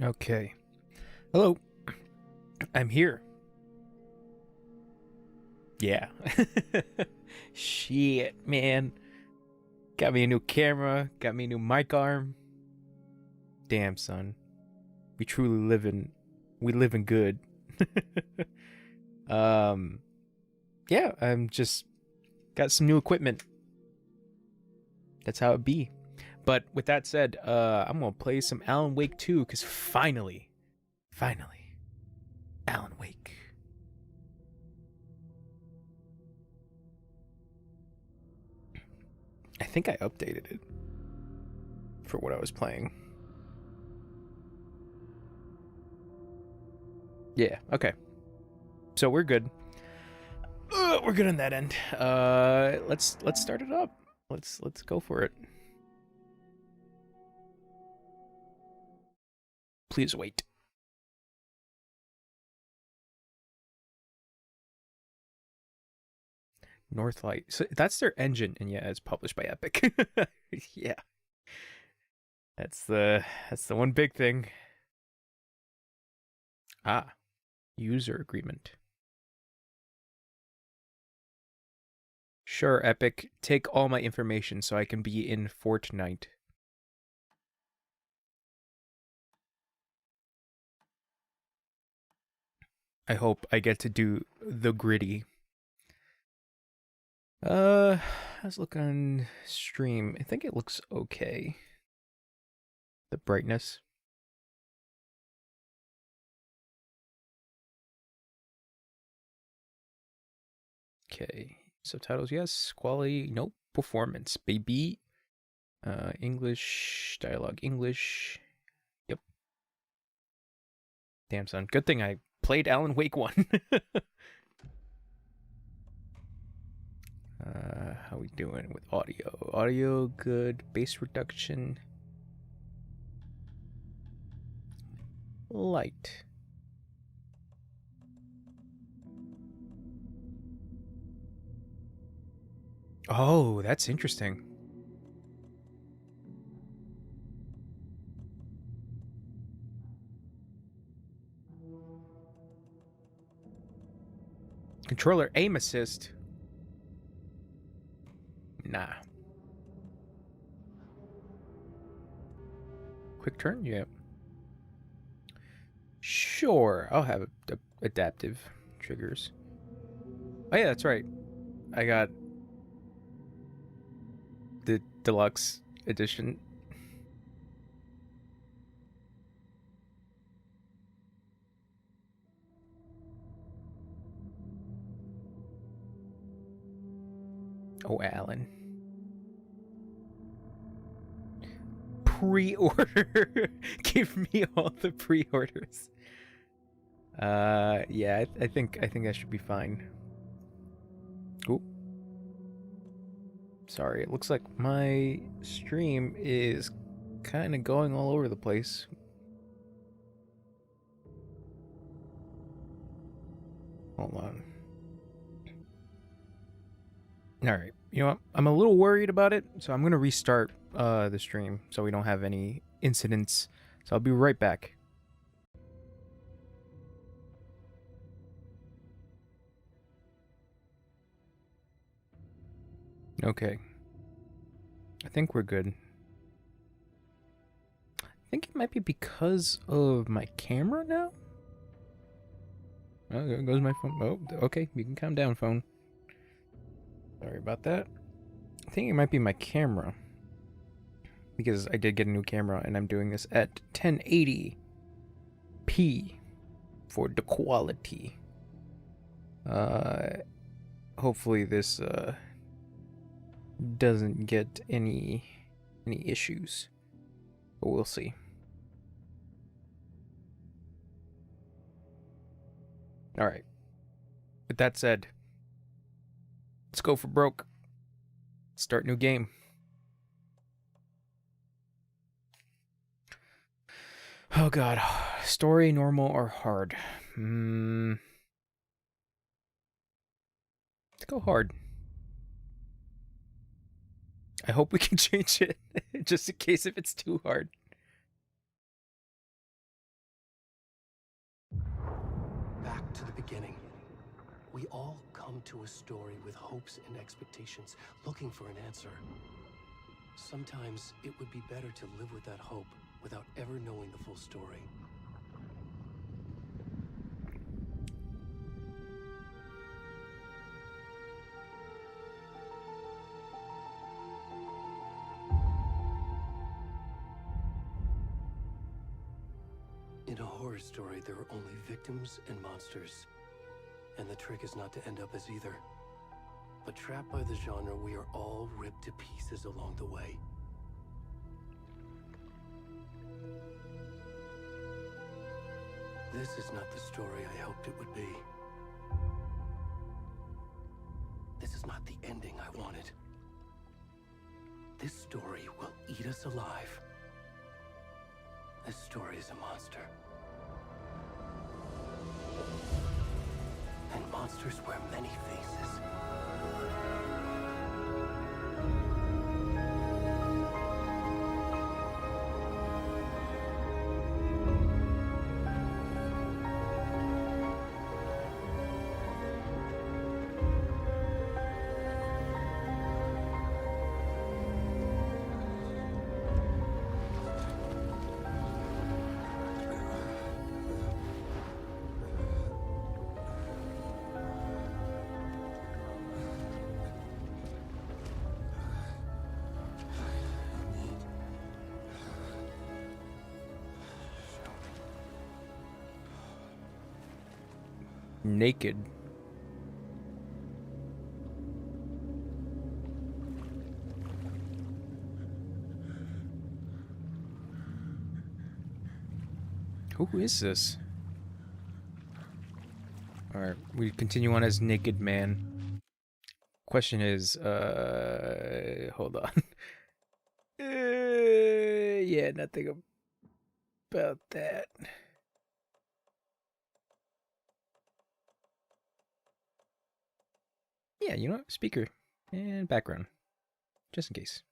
Okay. Hello. I'm here. Yeah. Shit, man. Got me a new camera, got me a new mic arm. Damn, son. We truly live in good. um yeah, I'm just got some new equipment. That's how it be. But with that said, I'm gonna play some Alan Wake 2 cuz finally Alan Wake. I think I updated it for what I was playing. Yeah, okay. So we're good. We're good on that end. Let's start it up. Let's go for it. Please wait. Northlight. So that's their engine, and yeah, it's published by Epic. Yeah, that's the one big thing. Ah, user agreement. Sure, Epic, take all my information so I can be in Fortnite. I hope I get to do the gritty. Let's look on stream. I think it looks okay. The brightness. Okay. Subtitles, yes. Quality, nope. Performance, baby. English, dialogue, English. Yep. Damn, son. Good thing I played Alan Wake 1. How we doing with audio? Audio, good. Bass reduction. Light. Oh, that's interesting. Controller aim assist. Nah. Quick turn? Yep. Sure, I'll have adaptive triggers. Oh yeah, that's right. I got the deluxe edition. Oh, Alan. Pre-order. Give me all the pre-orders. Yeah, I think that should be fine. Oop. Sorry, it looks like my stream is kind of going all over the place. Hold on. All right. You know what? I'm a little worried about it, so I'm going to restart the stream so we don't have any incidents. So I'll be right back. Okay. I think we're good. I think it might be because of my camera now. Oh, there goes my phone. Oh, okay. You can calm down, phone. Sorry about that. I think it might be my camera. Because I did get a new camera and I'm doing this at 1080p for the quality. Hopefully this doesn't get any issues, but we'll see. All right. With that said, let's go for broke. Start new game. Oh god. Story, normal, or hard? Let's go hard. I hope we can change it just in case if it's too hard. We all come to a story with hopes and expectations, looking for an answer. Sometimes it would be better to live with that hope without ever knowing the full story. In a horror story, there are only victims and monsters. And the trick is not to end up as either. But trapped by the genre, we are all ripped to pieces along the way. This is not the story I hoped it would be. This is not the ending I wanted. This story will eat us alive. This story is a monster. And monsters wear many faces. Naked. Who is this? Alright, we continue on as Naked Man. Question is, hold on. Yeah, nothing about that. Yeah, you know what? Speaker and background, just in case.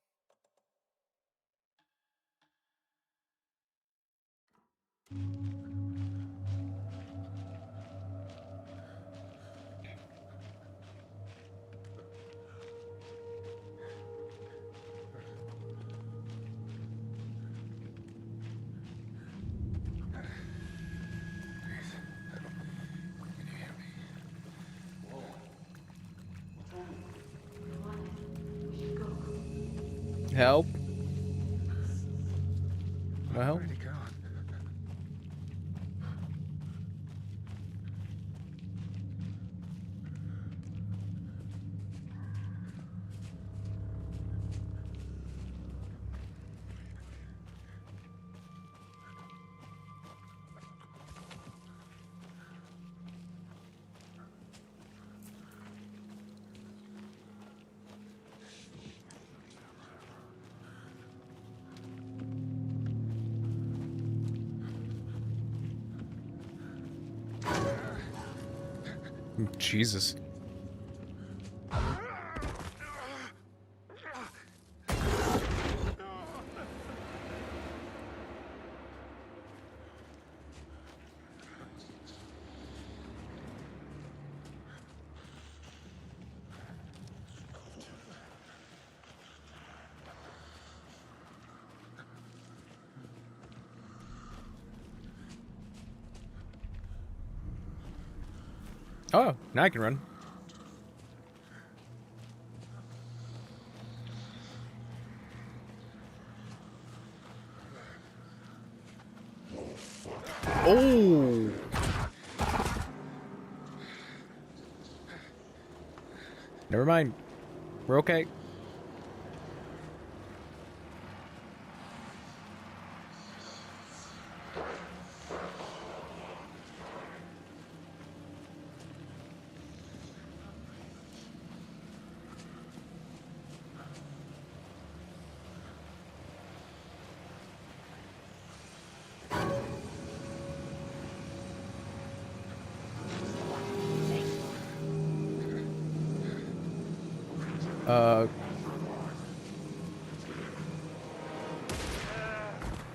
Help. Well. Jesus. Oh, now I can run. Oh! Never mind. We're okay.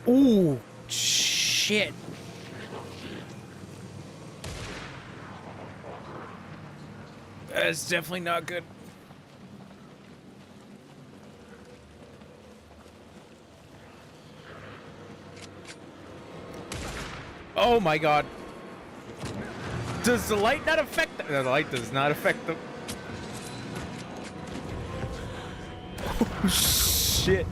Ooh, shit. That's definitely not good. Oh my god. Does the light not affect them? No, the light does not affect them. Oh, shit.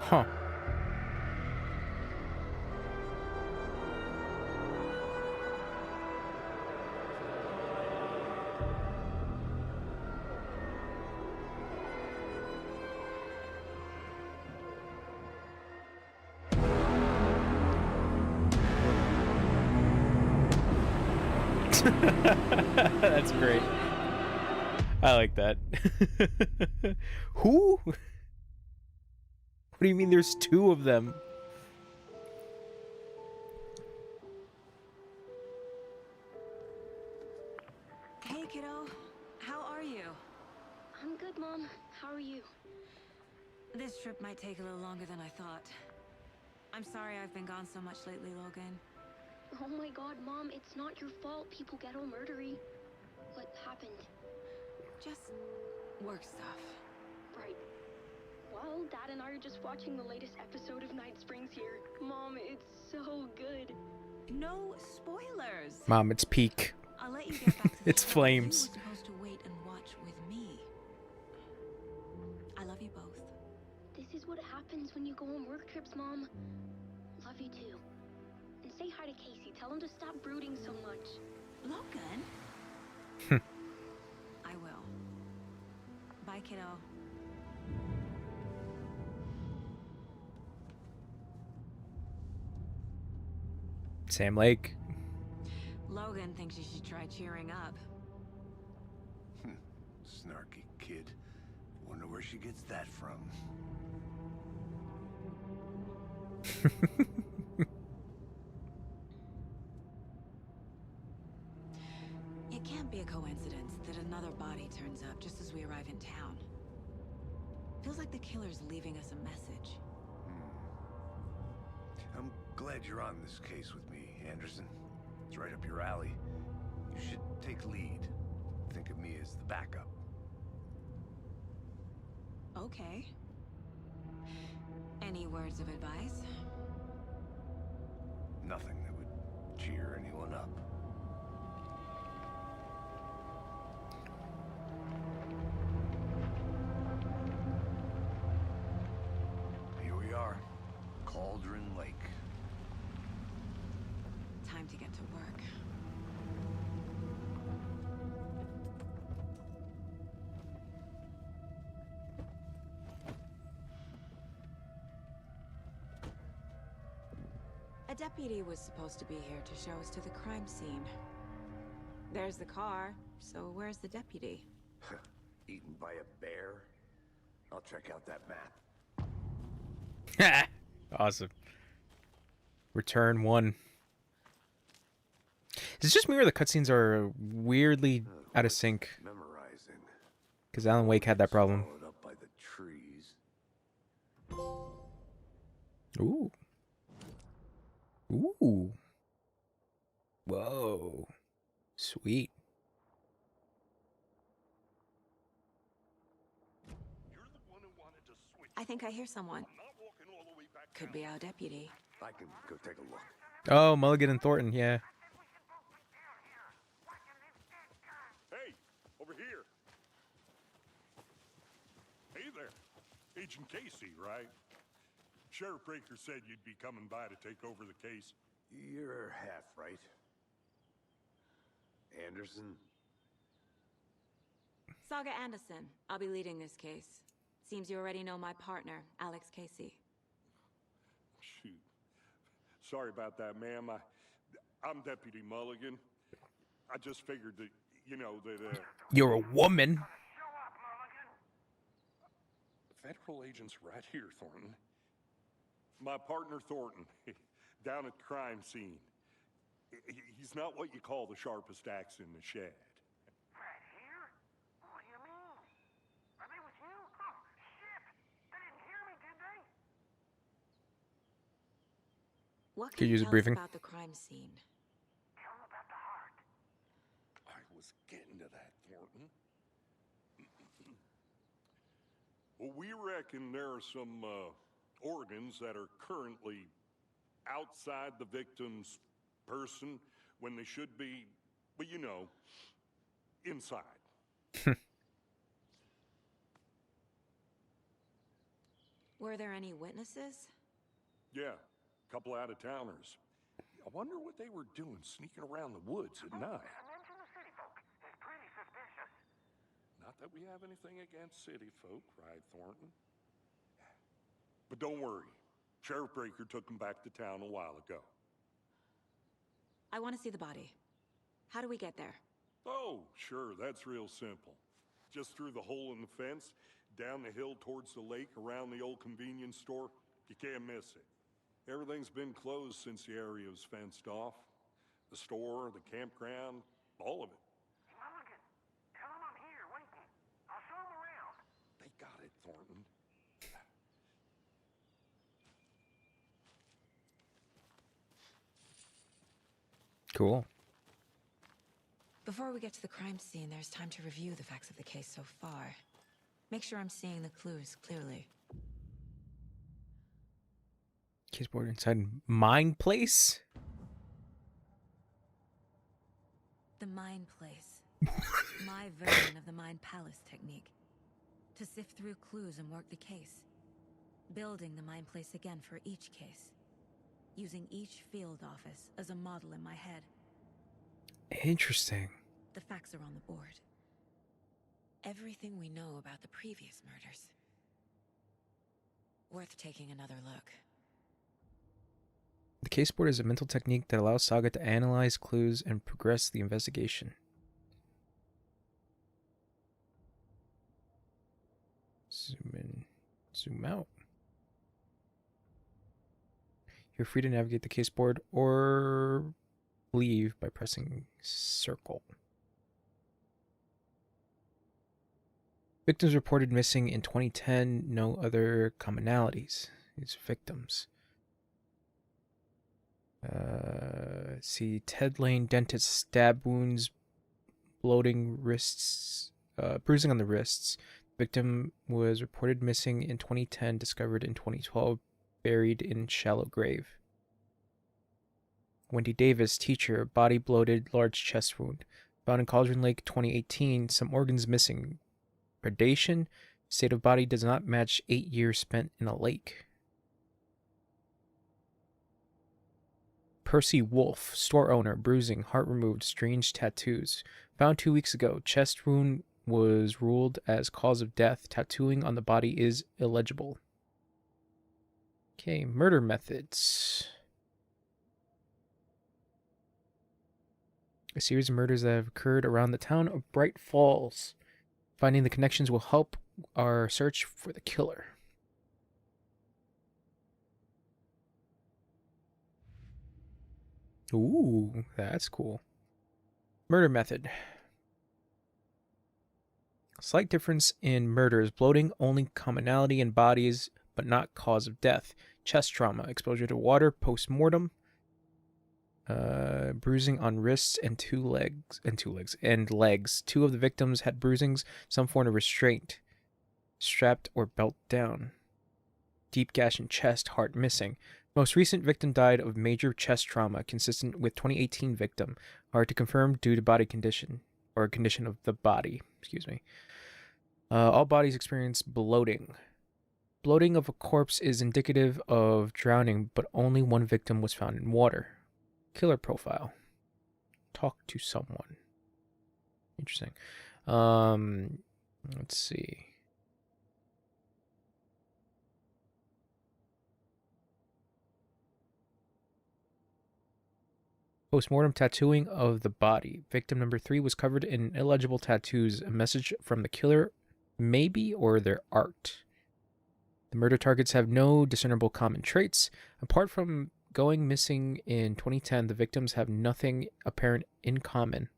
Huh. That's great. I like that. Who? What do you mean there's two of them? Hey, kiddo. How are you? I'm good, Mom. How are you? This trip might take a little longer than I thought. I'm sorry I've been gone so much lately, Logan. Oh my god, Mom, it's not your fault people get all murdery. What happened? Just work stuff. Right. Well, Dad and I are just watching the latest episode of Night Springs here. Mom, it's so good. No spoilers. Mom, it's peak. I'll let you get back to the It's show. flames. You were supposed to wait and watch with me. I love you both. This is what happens when you go on work trips, Mom. Love you too. And say hi to Casey. Tell him to stop brooding so much. Logan? I will. Bye, kiddo. Sam Lake. Logan thinks you should try cheering up. Snarky kid. Wonder where she gets that from. It can't be a coincidence that another body turns up just as we arrive in town. Feels like the killer's leaving us a message. I'm glad you're on this case with me, Anderson. It's right up your alley. You should take lead. Think of me as the backup. Okay. Any words of advice? Nothing that would cheer anyone up. Here we are. Cauldron Lake. Time to get to work. A deputy was supposed to be here to show us to the crime scene. There's the car, so where's the deputy? Eaten by a bear? I'll check out that map. Awesome. Return 1. Is it just me or the cutscenes are weirdly out of sync? Memorizing. Because Alan Wake had that problem. Swallowed up by the trees. Ooh. Ooh. Whoa. Sweet. I think I hear someone. Could be our deputy. I can go take a look. Oh, Mulligan and Thornton, yeah. Agent Casey, right? Sheriff Breaker said you'd be coming by to take over the case. You're half right. Anderson? Saga Anderson. I'll be leading this case. Seems you already know my partner, Alex Casey. Shoot. Sorry about that, ma'am. I'm Deputy Mulligan. I just figured that, that, You're a woman. federal agent's right here, Thornton. My partner, Thornton, down at the crime scene. He's not what you call the sharpest axe in the shed. Right here? What do you mean? Are they with you? Oh, shit! They didn't hear me, did they? What Could can you use a tell us briefing. about the crime scene? Tell them about the heart. I was getting to that, Thornton. Well, we reckon there are some organs that are currently outside the victim's person when they should be, well, inside. Were there any witnesses? Yeah, a couple out-of-towners. I wonder what they were doing sneaking around the woods at night. Mention the city folk. It's pretty suspicious. Not that we have anything against city folk, right, Thornton? But don't worry. Sheriff Breaker took them back to town a while ago. I want to see the body. How do we get there? Oh, sure, that's real simple. Just through the hole in the fence, down the hill towards the lake, around the old convenience store. You can't miss it. Everything's been closed since the area was fenced off. The store, the campground, all of it. Mulligan, tell them I'm here waiting. I'll show them around. They got it, Thornton. Cool. Before we get to the crime scene, there's time to review the facts of the case so far. Make sure I'm seeing the clues clearly. Case board inside Mine Place? The Mind Place. My version of the Mind Palace technique. To sift through clues and work the case. Building the Mind Place again for each case. Using each field office as a model in my head. Interesting. The facts are on the board. Everything we know about the previous murders. Worth taking another look. The case board is a mental technique that allows Saga to analyze clues and progress the investigation. Zoom in, zoom out. You're free to navigate the case board or leave by pressing circle. Victims reported missing in 2010. No other commonalities. These victims. See, Ted Lane, dentist, stab wounds, bloating wrists, bruising on the wrists. Victim was reported missing in 2010, discovered in 2012, buried in shallow grave. Wendy Davis, teacher, body bloated, large chest wound. Found in Cauldron Lake 2018, some organs missing. Predation, state of body does not match 8 years spent in a lake. Percy Wolf, store owner, bruising, heart removed, strange tattoos. Found 2 weeks ago. Chest wound was ruled as cause of death. Tattooing on the body is illegible. Okay, murder methods. A series of murders that have occurred around the town of Bright Falls. Finding the connections will help our search for the killer. Ooh, that's cool. Murder method. Slight difference in murders. Bloating, only commonality in bodies, but not cause of death. Chest trauma, exposure to water, post-mortem. Bruising on wrists and legs. Two of the victims had bruisings, some form of restraint. Strapped or belt down. Deep gash in chest, heart missing. Most recent victim died of major chest trauma, consistent with 2018 victim. Hard to confirm due to body condition, or condition of the body. Excuse me. All bodies experience bloating. Bloating of a corpse is indicative of drowning, but only one victim was found in water. Killer profile. Talk to someone. Interesting. Let's see. Postmortem tattooing of the body. Victim number 3 was covered in illegible tattoos. A message from the killer, maybe, or their art. The murder targets have no discernible common traits. Apart from going missing in 2010, the victims have nothing apparent in common.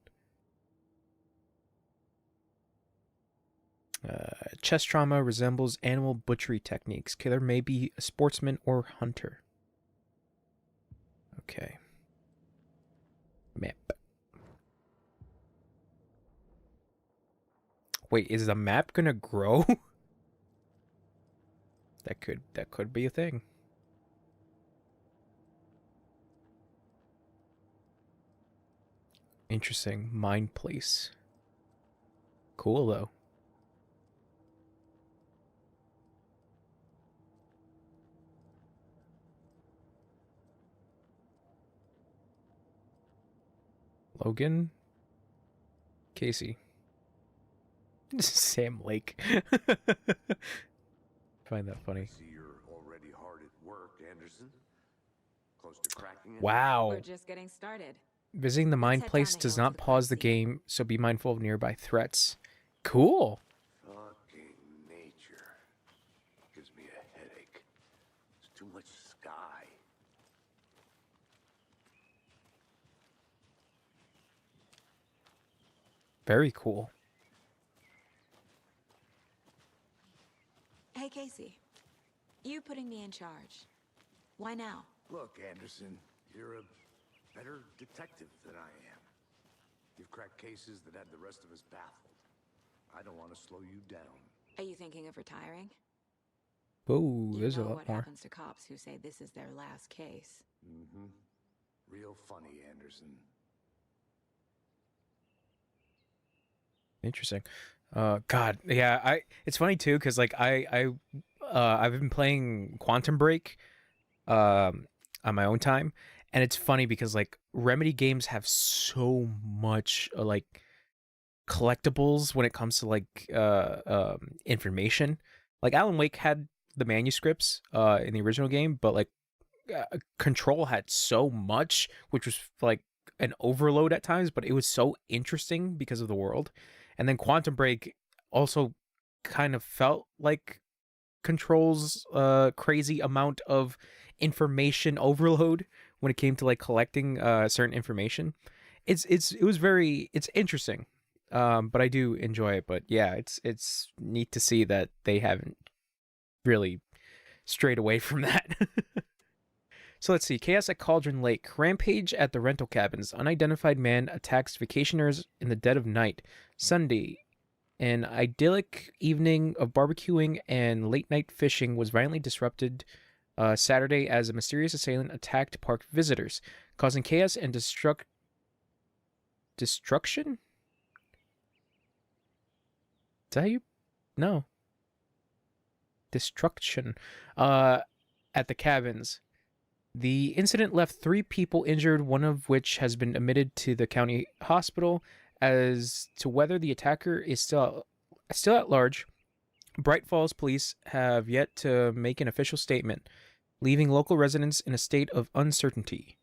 Chest trauma resembles animal butchery techniques. Killer may be a sportsman or hunter. Okay. Map. Wait, is the map gonna grow? That could be a thing. Interesting. Mind place. Cool though. Logan? Casey. Sam Lake. Find that funny. See, you're already hard at work, Anderson. Close to cracking it. Wow. We're just getting started. Visiting the mine head place down the does hill not to the pause the crime scene. game, so be mindful of nearby threats. Cool. Fucking nature. Gives me a headache. There's too much sky. Very cool. Hey, Casey. You putting me in charge. Why now? Look, Anderson, you're a better detective than I am. You've cracked cases that had the rest of us baffled. I don't want to slow you down. Are you thinking of retiring? Oh, You there's a know lot what more. happens to cops who say this is their last case. Mm-hmm. Real funny, Anderson. Interesting. God, yeah, it's funny too, because like I've been playing Quantum Break on my own time, and it's funny because like Remedy games have so much like collectibles when it comes to like information. Like Alan Wake had the manuscripts in the original game, but like Control had so much, which was like an overload at times, but it was so interesting because of the world. And then Quantum Break also kind of felt like Control's crazy amount of information overload when it came to like collecting certain information. It's interesting. But I do enjoy it. But yeah, it's neat to see that they haven't really strayed away from that. So let's see. Chaos at Cauldron Lake. Rampage at the rental cabins. Unidentified man attacks vacationers in the dead of night. Sunday. An idyllic evening of barbecuing and late night fishing was violently disrupted Saturday as a mysterious assailant attacked park visitors, causing chaos and destruction? Is that how you? No. Destruction. At the cabins. The incident left 3 people injured, one of which has been admitted to the county hospital. As to whether the attacker is still at large, Bright Falls police have yet to make an official statement, leaving local residents in a state of uncertainty.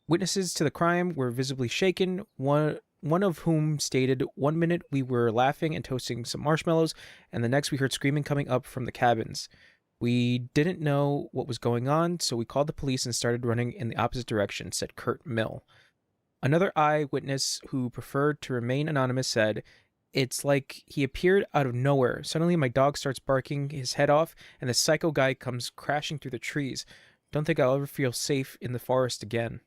Witnesses to the crime were visibly shaken, one of whom stated, "1 minute we were laughing and toasting some marshmallows, and the next we heard screaming coming up from the cabins. We didn't know what was going on, so we called the police and started running in the opposite direction," said Kurt Mill. Another eyewitness who preferred to remain anonymous said, "It's like he appeared out of nowhere. Suddenly my dog starts barking his head off, and the psycho guy comes crashing through the trees. Don't think I'll ever feel safe in the forest again."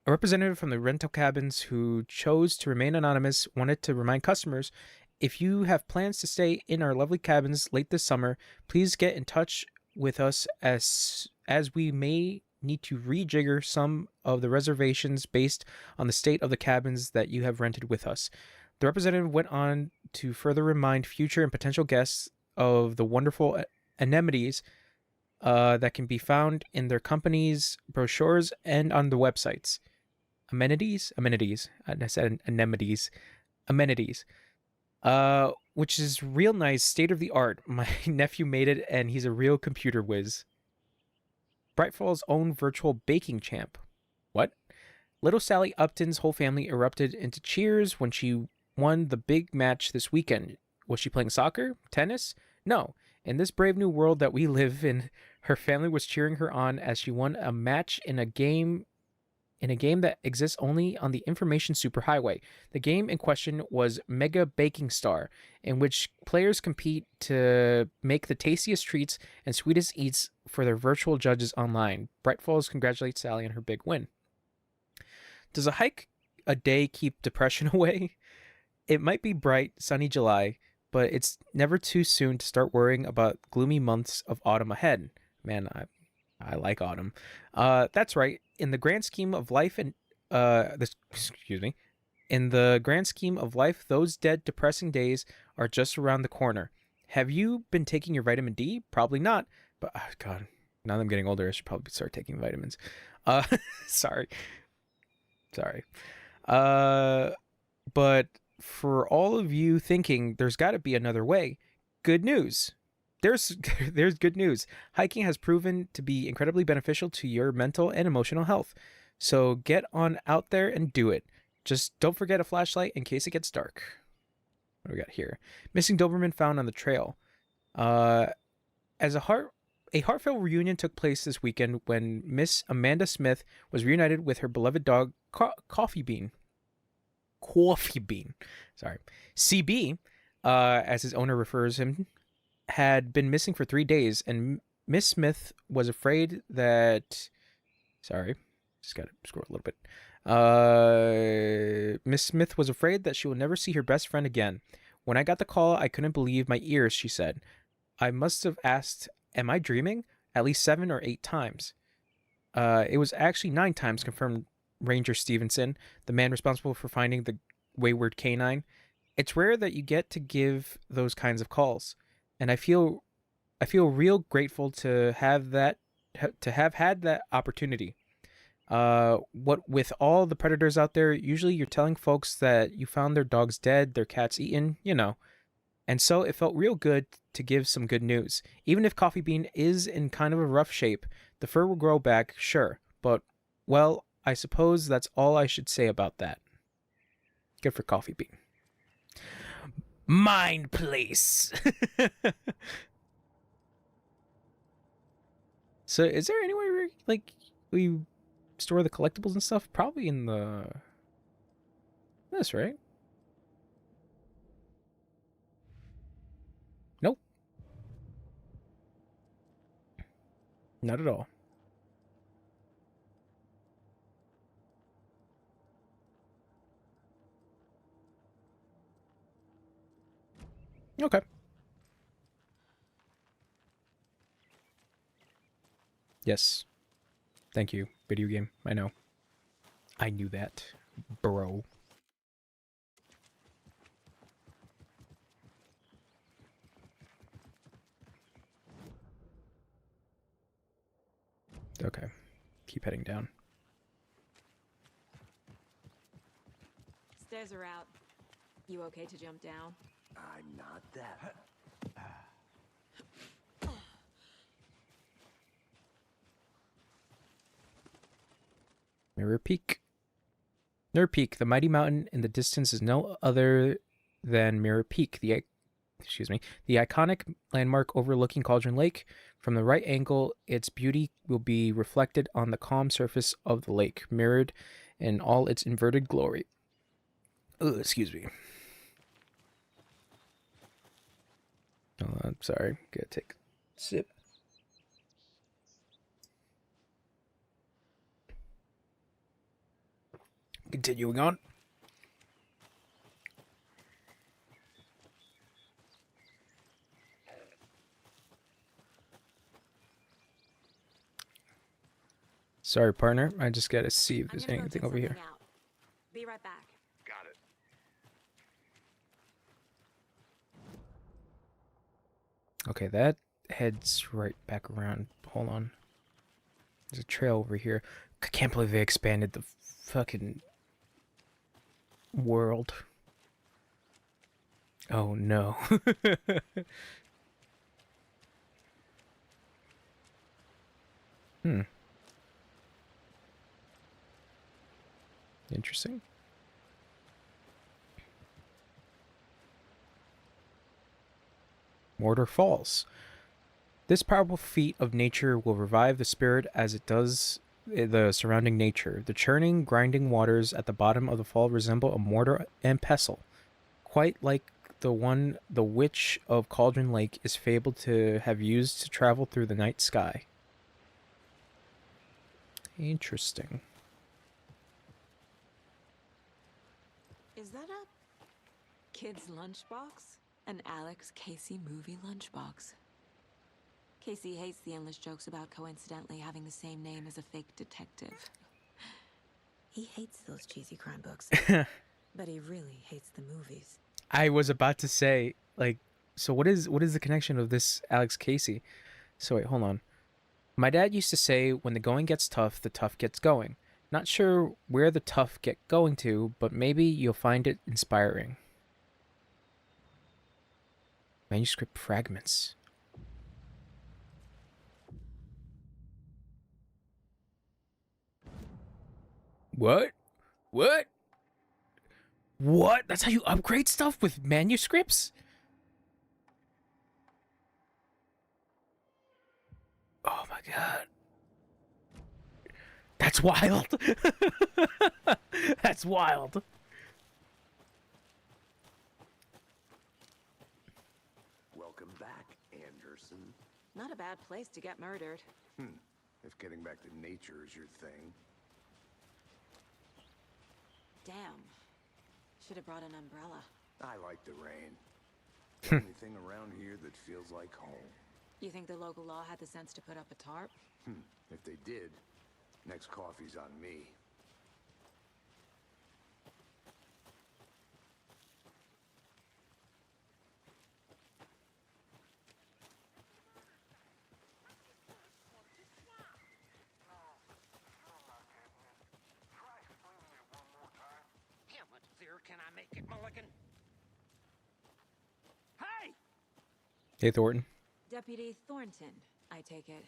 A representative from the rental cabins who chose to remain anonymous wanted to remind customers, "If you have plans to stay in our lovely cabins late this summer, please get in touch with us as we may need to rejigger some of the reservations based on the state of the cabins that you have rented with us." The representative went on to further remind future and potential guests of the wonderful anemones that can be found in their company's brochures and on the websites. Amenities? Amenities. I said anemones. Amenities. Which is real nice, state of the art. My nephew made it, and he's a real computer whiz. Brightfall's own virtual baking champ. What? Little Sally Upton's whole family erupted into cheers when she won the big match this weekend. Was she playing soccer? Tennis? No. In this brave new world that we live in, her family was cheering her on as she won a match in a game that exists only on the information superhighway. The game in question was Mega Baking Star, in which players compete to make the tastiest treats and sweetest eats for their virtual judges online. Bright Falls congratulates Sally on her big win. Does a hike a day keep depression away? It might be bright, sunny July, but it's never too soon to start worrying about gloomy months of autumn ahead. Man, I like autumn. That's right. In the grand scheme of life in the grand scheme of life, those dead, depressing days are just around the corner. Have you been taking your vitamin D? Probably not. But God, now that I'm getting older, I should probably start taking vitamins. Sorry. But for all of you thinking there's got to be another way, good news. There's good news. Hiking has proven to be incredibly beneficial to your mental and emotional health. So get on out there and do it. Just don't forget a flashlight in case it gets dark. What do we got here? Missing Doberman found on the trail. As a heartfelt reunion took place this weekend when Miss Amanda Smith was reunited with her beloved dog, Coffee Bean. Sorry. CB, as his owner refers him, had been missing for 3 days, and Miss Smith was afraid that... Sorry, just gotta scroll a little bit. Miss Smith was afraid that she will never see her best friend again. When I got the call, I couldn't believe my ears, she said. I must have asked, am I dreaming? At least 7 or 8 times. It was actually 9 times, confirmed Ranger Stevenson, the man responsible for finding the wayward canine. It's rare that you get to give those kinds of calls, and I feel real grateful to have had that opportunity. What with all the predators out there, usually you're telling folks that you found their dogs dead, their cats eaten, And so it felt real good to give some good news. Even if Coffee Bean is in kind of a rough shape, the fur will grow back, sure. But, well, I suppose that's all I should say about that. Good for Coffee Bean. Mind Place! So is there anywhere where, we store the collectibles and stuff? Probably in this, right? Nope. Not at all. Okay. Yes. Thank you, video game. I know. I knew that, bro. Okay. Keep heading down. Stairs are out. You okay to jump down? I'm not that. Mirror Peak. Mirror Peak, the mighty mountain in the distance, is no other than Mirror Peak, the iconic landmark overlooking Cauldron Lake. From the right angle, its beauty will be reflected on the calm surface of the lake, mirrored in all its inverted glory. Ugh, excuse me. Oh, I'm sorry. Gotta take a sip. Continuing on. Sorry, partner. I just gotta see if there's anything over here. Out. Be right back. Got it. Okay, that heads right back around. Hold on. There's a trail over here. I can't believe they expanded the fucking world. Oh no. Interesting. Mortar Falls. This powerful feat of nature will revive the spirit as it does the surrounding nature. The churning, grinding waters at the bottom of the fall resemble a mortar and pestle, quite like the one the Witch of Cauldron Lake is fabled to have used to travel through the night sky. Interesting. Is that a kid's lunchbox? An Alex Casey movie lunchbox. Casey hates the endless jokes about coincidentally having the same name as a fake detective. He hates those cheesy crime books, but he really hates the movies. I was about to say, like, so what is the connection of this Alex Casey? So wait, hold on. My dad used to say, when the going gets tough, the tough gets going. Not sure where the tough get going to, but maybe you'll find it inspiring. Manuscript fragments. What? What? What? That's how you upgrade stuff with manuscripts? Oh my god. That's wild. That's wild. Welcome back, Anderson. Not a bad place to get murdered. If getting back to nature is your thing. Damn. Should have brought an umbrella. I like the rain. The only thing around here that feels like home. You think the local law had the sense to put up a tarp? If they did, next coffee's on me. How much clearer can I make it, Mulligan? Hey! Hey, Thornton. Deputy Thornton, I take it.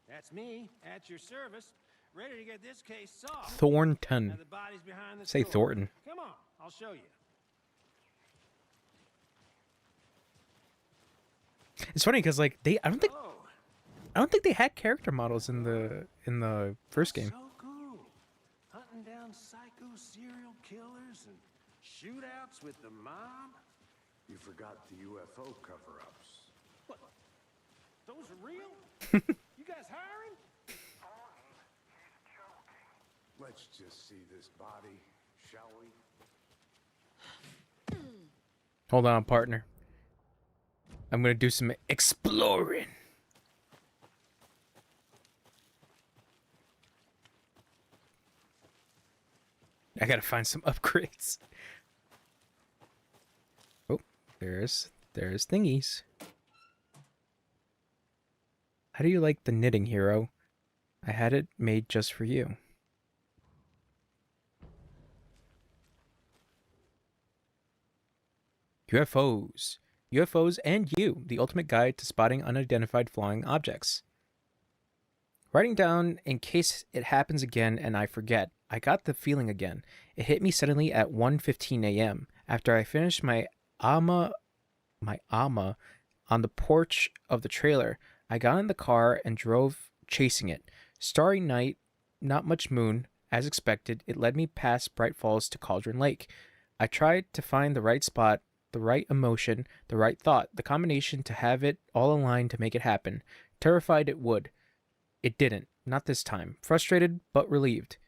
That's me, at your service, ready to get this case solved. Thornton. Now the body's behind the Say store. Thornton. Come on, I'll show you. It's funny because like I don't Oh, think they had character models in the first game. so cool. Hunting down psycho serial killers and shootouts with the mob. You forgot the UFO cover-ups. What? Those are real? You guys hiring? Let's just see this body, shall we? Hold on, partner. I'm gonna do some exploring. I gotta find some upgrades. Oh, there's thingies. How do you like the knitting, hero? I had it made just for you. UFOs. UFOs and You, the ultimate guide to spotting unidentified flying objects. Writing down in case it happens again and I forget. I got the feeling again. It hit me suddenly at 1:15 a.m. after I finished my ama on the porch of the trailer. I got in the car and drove chasing it. Starry night, not much moon. As expected, it led me past Bright Falls to Cauldron Lake. I tried to find the right spot, the right emotion, the right thought, the combination to have it all aligned to make it happen. Terrified it would. It didn't. Not this time. Frustrated, but relieved.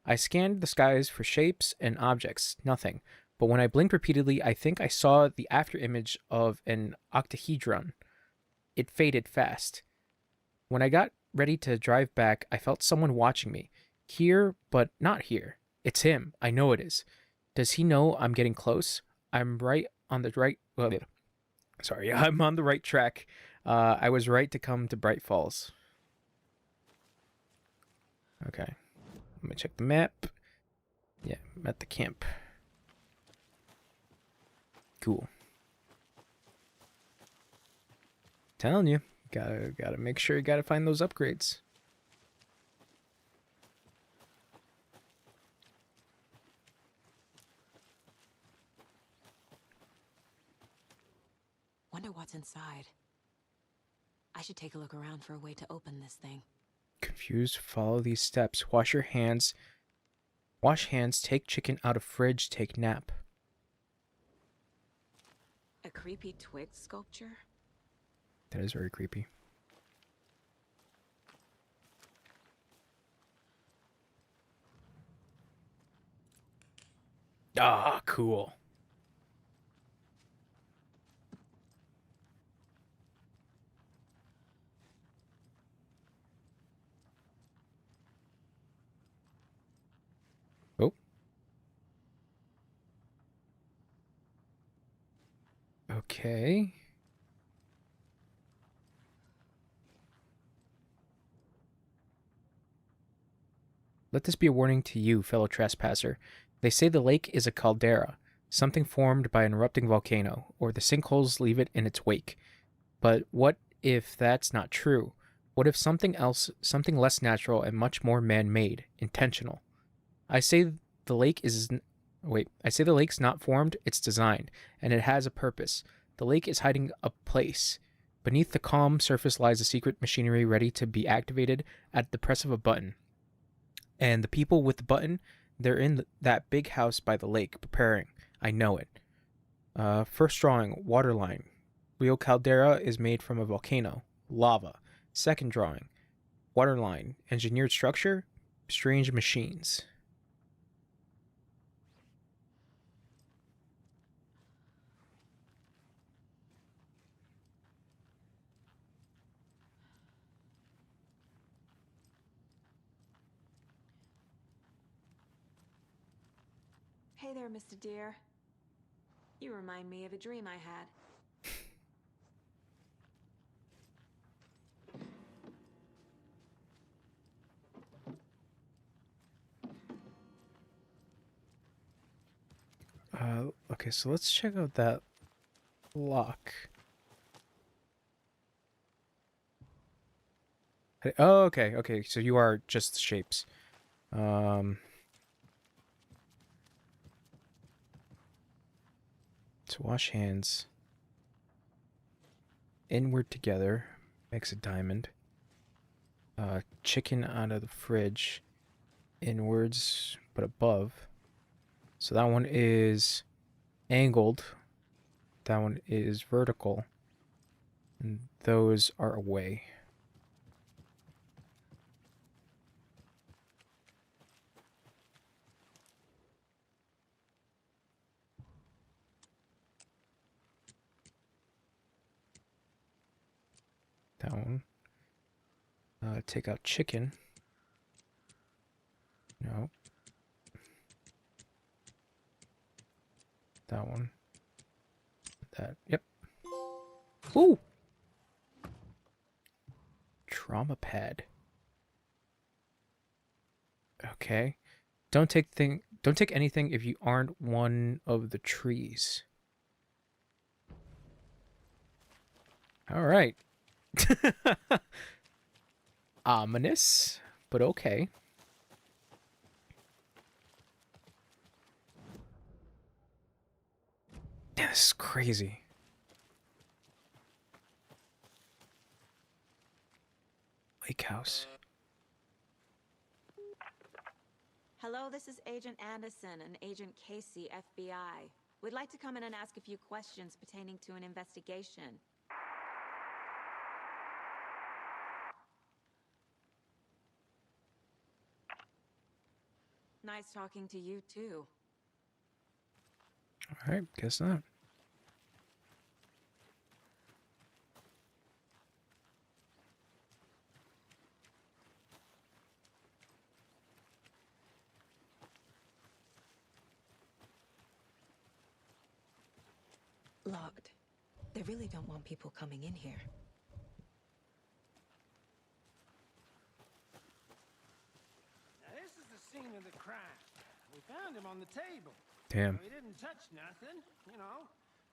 I scanned the skies for shapes and objects. Nothing. But when I blinked repeatedly, I think I saw the afterimage of an octahedron. It faded fast. When I got ready to drive back, I felt someone watching me. Here, but not here. It's him. I know it is. Does he know I'm getting close? I'm on the right track. I was right to come to Bright Falls. Okay. Let me check the map. Yeah, I'm at the camp. Cool. Telling you, gotta make sure you gotta find those upgrades. Wonder what's inside. I should take a look around for a way to open this thing. Confused, follow these steps. Wash your hands. Wash hands, take chicken out of fridge, take nap. A creepy twig sculpture? That is very creepy. Ah, cool. Oh. Okay. Let this be a warning to you, fellow trespasser. They say the lake is a caldera, something formed by an erupting volcano, or the sinkholes leave it in its wake. But what if that's not true? What if something else, something less natural and much more man-made, intentional? I say the lake is... Wait, I say the lake's not formed, it's designed, and it has a purpose. The lake is hiding a place. Beneath the calm surface lies a secret machinery ready to be activated at the press of a button. And the people with the button, they're in that big house by the lake, preparing. I know it. First drawing, waterline. Real caldera is made from a volcano. Lava. Second drawing, waterline. Engineered structure, strange machines. Hey there, Mr. Deer. You remind me of a dream I had. Okay, so let's check out that lock. Oh, okay, so you are just the shapes. To wash hands. Inward together makes a diamond. Chicken out of the fridge. Inwards, but above. So that one is angled. That one is vertical. And those are away. That one. Take out chicken. No. That one. That. Yep. Ooh! Trauma pad. Okay. Don't take anything if you aren't one of the trees. All right. Ominous, but okay. Damn, this is crazy. Lake house. Hello, this is Agent Anderson and Agent Casey, FBI. We'd like to come in and ask a few questions pertaining to an investigation. Nice talking to you, too. All right, guess not. Locked. They really don't want people coming in here. scene of the crime. We found him on the table. Damn. He didn't touch nothing, you know,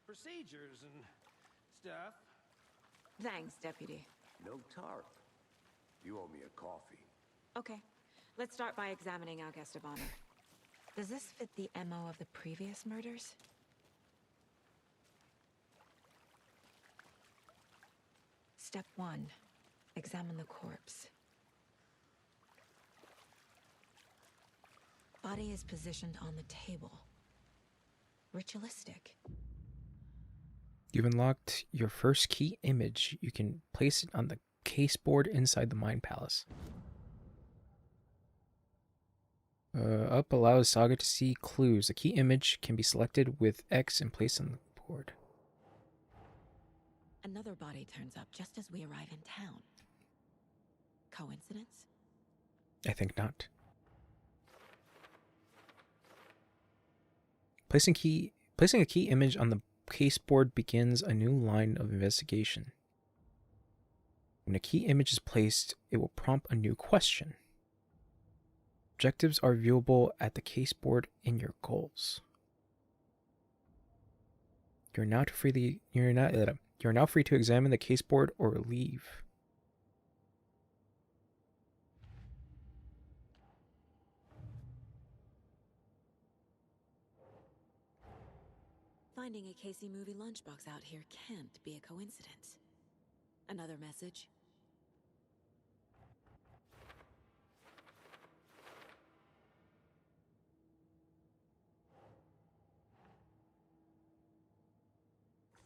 procedures and stuff. Thanks, Deputy. No tarp. You owe me a coffee. Okay, let's start by examining our guest of honor. Does this fit the MO of the previous murders? Step 1. Examine the corpse. Body is positioned on the table. Ritualistic. You've unlocked your first key image. You can place it on the caseboard inside the Mind Palace. Up allows Saga to see clues. The key image can be selected with X and placed on the board. Another body turns up just as we arrive in town. Coincidence? I think not. Placing a key image on the caseboard begins a new line of investigation. When a key image is placed, it will prompt a new question. Objectives are viewable at the caseboard in your goals. You're now free to examine the caseboard or leave. Finding a Casey movie lunchbox out here can't be a coincidence. Another message?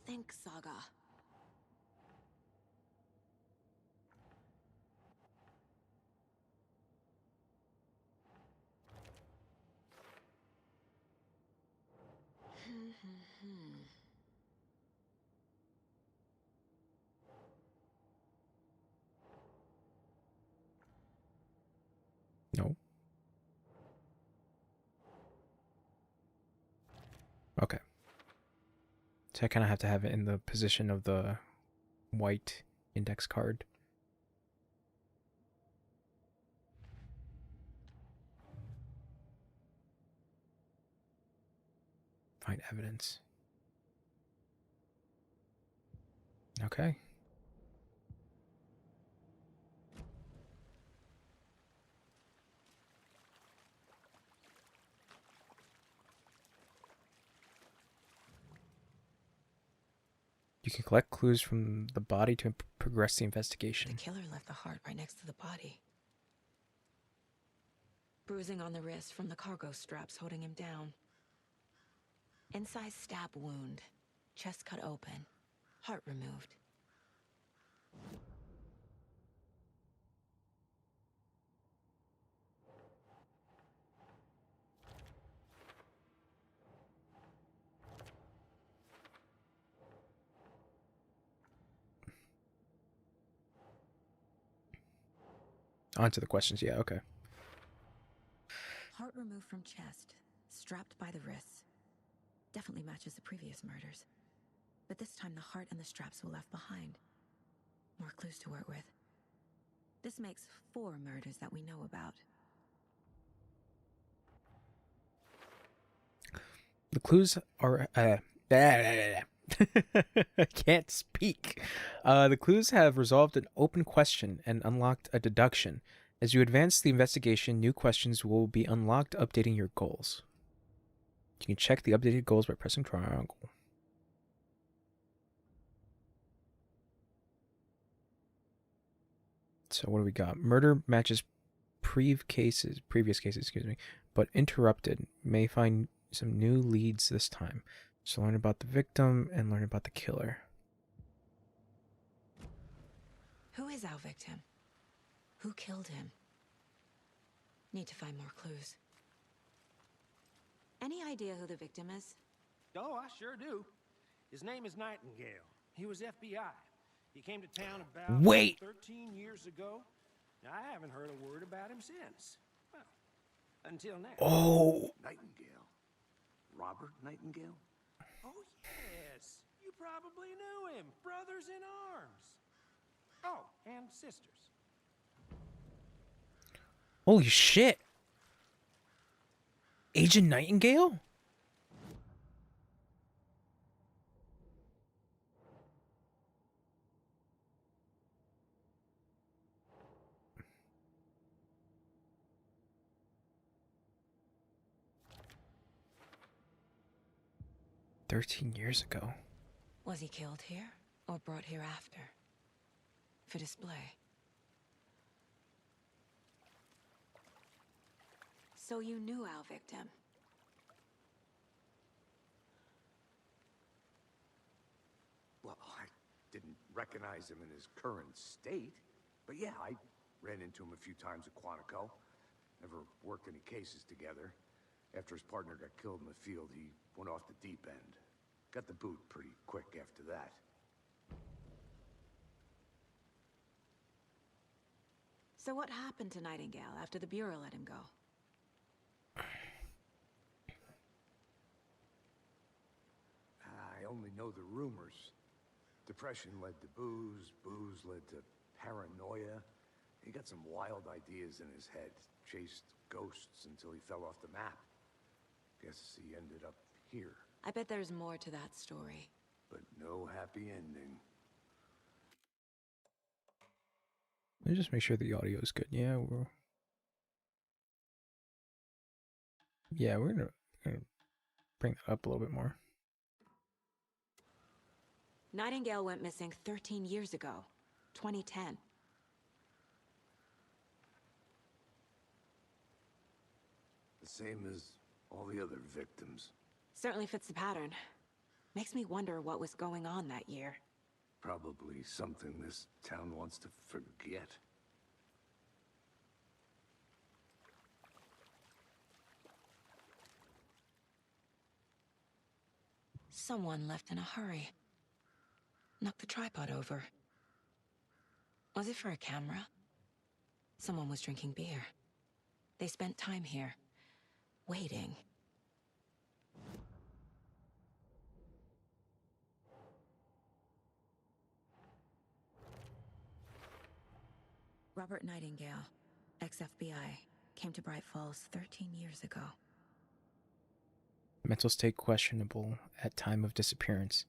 Think, Saga. No. Okay. So I kind of have to have it in the position of the white index card. Find evidence. Okay. You can collect clues from the body to progress the investigation. The killer left the heart right next to the body. Bruising on the wrist from the cargo straps holding him down. Inside stab wound. Chest cut open. Heart removed. On to the questions, yeah, okay. Heart removed from chest. Strapped by the wrists. Definitely matches the previous murders. But this time the heart and the straps were left behind. More clues to work with. This makes 4 murders that we know about. The clues are I can't speak. The clues have resolved an open question and unlocked a deduction. As you advance the investigation, new questions will be unlocked, updating your goals. You can check the updated goals by pressing triangle. So what do we got? Murder matches previous cases, but interrupted. May find some new leads this time. So learn about the victim and learn about the killer. Who is our victim? Who killed him? Need to find more clues. Any idea who the victim is? Oh, I sure do. His name is Nightingale. He was FBI. He came to town about 13 years ago. Now, I haven't heard a word about him since. Well, until now. Oh! Nightingale? Robert Nightingale? Oh, yes. You probably knew him. Brothers in arms. Oh, and sisters. Holy shit! Agent Nightingale? $13 years ago. Was he killed here or brought here after? For display. So you knew our victim? Well, I didn't recognize him in his current state. But yeah, I ran into him a few times at Quantico. Never worked any cases together. After his partner got killed in the field, he went off the deep end. Got the boot pretty quick after that. So what happened to Nightingale after the Bureau let him go? I only know the rumors. Depression led to booze, booze led to paranoia. He got some wild ideas in his head, chased ghosts until he fell off the map. Guess he ended up here. I bet there's more to that story. But no happy ending. Let me just make sure the audio is good. Yeah, we're gonna bring that up a little bit more. Nightingale went missing 13 years ago, 2010. The same as all the other victims. Certainly fits the pattern. Makes me wonder what was going on that year. Probably something this town wants to forget. Someone left in a hurry. Knocked the tripod over. Was it for a camera? Someone was drinking beer. They spent time here, waiting. Robert Nightingale, ex-FBI, came to Bright Falls 13 years ago. Mental state questionable at time of disappearance.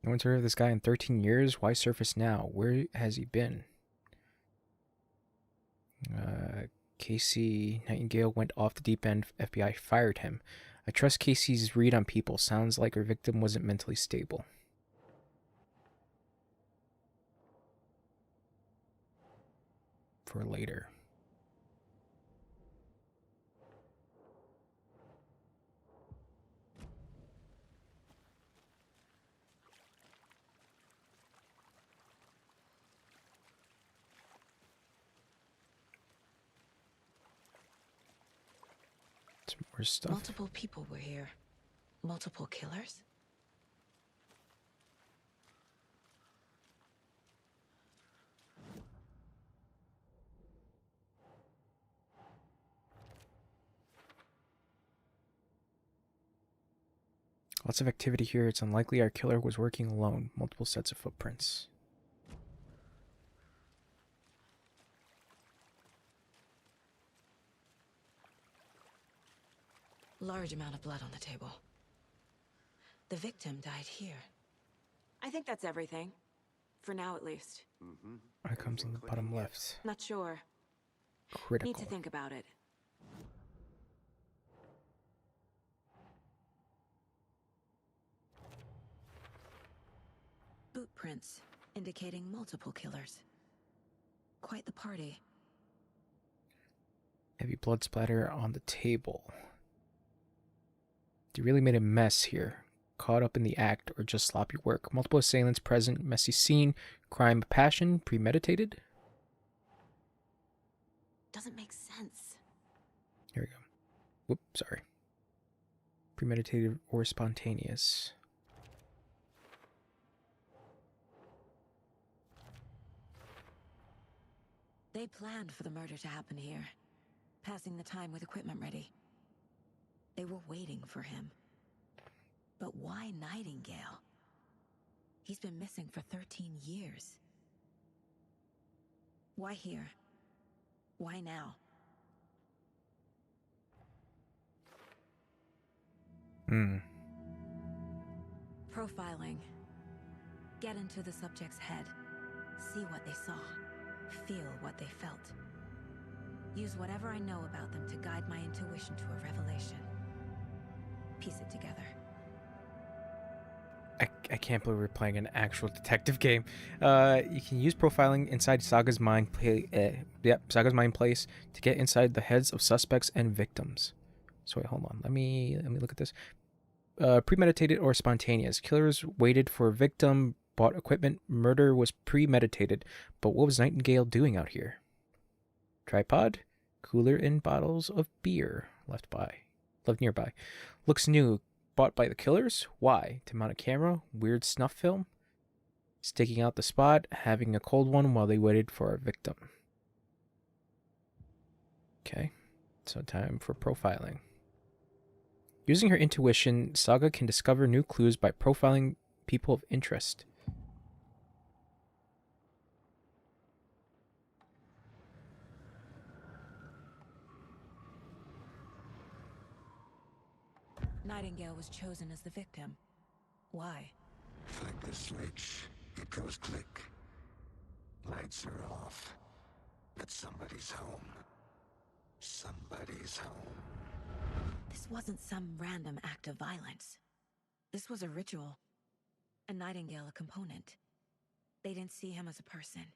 No one's heard of this guy in 13 years? Why surface now? Where has he been? Casey Nightingale went off the deep end. FBI fired him. I trust Casey's read on people. Sounds like her victim wasn't mentally stable. For later. Some more stuff. Multiple people were here. Multiple killers? Lots of activity here. It's unlikely our killer was working alone. Multiple sets of footprints. Large amount of blood on the table. The victim died here. I think that's everything. For now, at least. Icons on the bottom left. Not sure. Critical. Need to think about it. Boot prints indicating multiple killers. Quite the party. Heavy blood splatter on the table. You really made a mess here. Caught up in the act or just sloppy work. Multiple assailants present. Messy scene. Crime of passion. Premeditated. Doesn't make sense. Here we go. Whoop, sorry. Premeditated or spontaneous. They planned for the murder to happen here. Passing the time with equipment ready. They were waiting for him. But why Nightingale? He's been missing for 13 years. Why here? Why now? Hmm. Profiling. Get into the subject's head. See what they saw. Feel what they felt. Use whatever I know about them to guide my intuition to a revelation. Piece it together. I can't believe we're playing an actual detective game. You can use profiling inside Saga's mind Saga's mind place to get inside the heads of suspects and victims. So wait, hold on. Let me look at this. Premeditated or spontaneous. Killers waited for a victim, bought equipment. Murder was premeditated. But what was Nightingale doing out here? Tripod, cooler, and bottles of beer left nearby. Looks new. Bought by the killers? Why? To mount a camera? Weird snuff film? Staking out the spot, having a cold one while they waited for a victim. Okay, so time for profiling. Using her intuition, Saga can discover new clues by profiling people of interest. Nightingale was chosen as the victim. Why? Flick the switch. It goes click. Lights are off. But somebody's home. Somebody's home. This wasn't some random act of violence. This was a ritual. And Nightingale a component. They didn't see him as a person.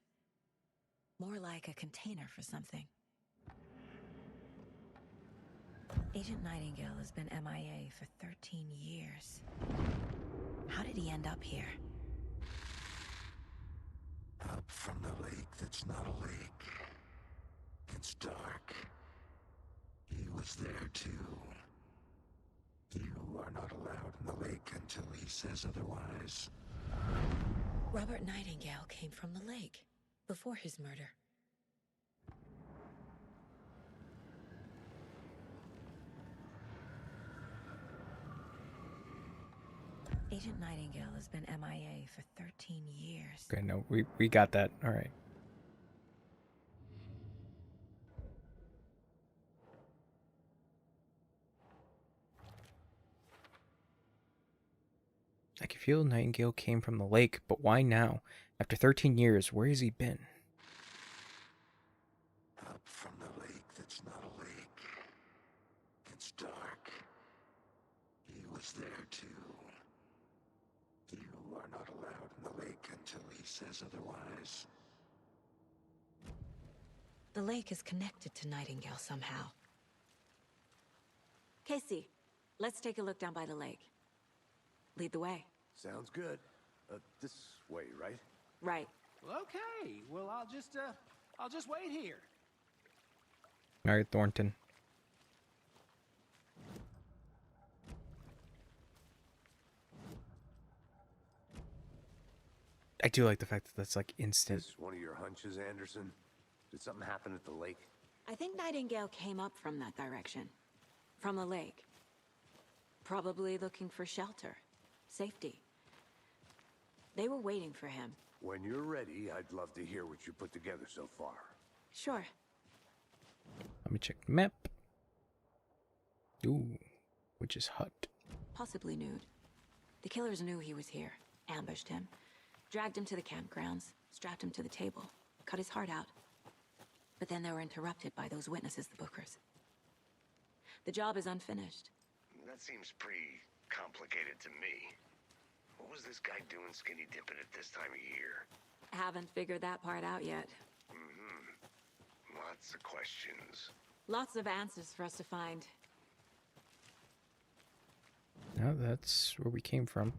More like a container for something. Agent Nightingale has been MIA for 13 years. How did he end up here? Up from the lake that's not a lake. It's dark. He was there too. You are not allowed in the lake until he says otherwise. Robert Nightingale came from the lake, before his murder. Agent Nightingale has been MIA for 13 years. Okay, no, we got that. All right. I can feel Nightingale came from the lake, but why now? After 13 years, where has he been? Up from the lake that's not a lake. It's dark. He was there too. You are not allowed in the lake until he says otherwise. The lake is connected to Nightingale somehow. Casey, let's take a look down by the lake. Lead the way. Sounds good. This way, right? Right. Okay, well, I'll just wait here. All right, Thornton. I do like the fact that that's like instant. Is one of your hunches, Anderson? Did something happen at the lake? I think Nightingale came up from that direction. From the lake. Probably looking for shelter. Safety. They were waiting for him. When you're ready, I'd love to hear what you put together so far. Sure. Let me check the map. Ooh, witch's hut. Possibly nude. The killers knew he was here. Ambushed him. Dragged him to the campgrounds. Strapped him to the table. Cut his heart out. But then they were interrupted by those witnesses, the Bookers. The job is unfinished. That seems pretty complicated to me. What was this guy doing skinny dipping at this time of year? Haven't figured that part out yet. Lots of questions. Lots of answers for us to find. No, that's where we came from.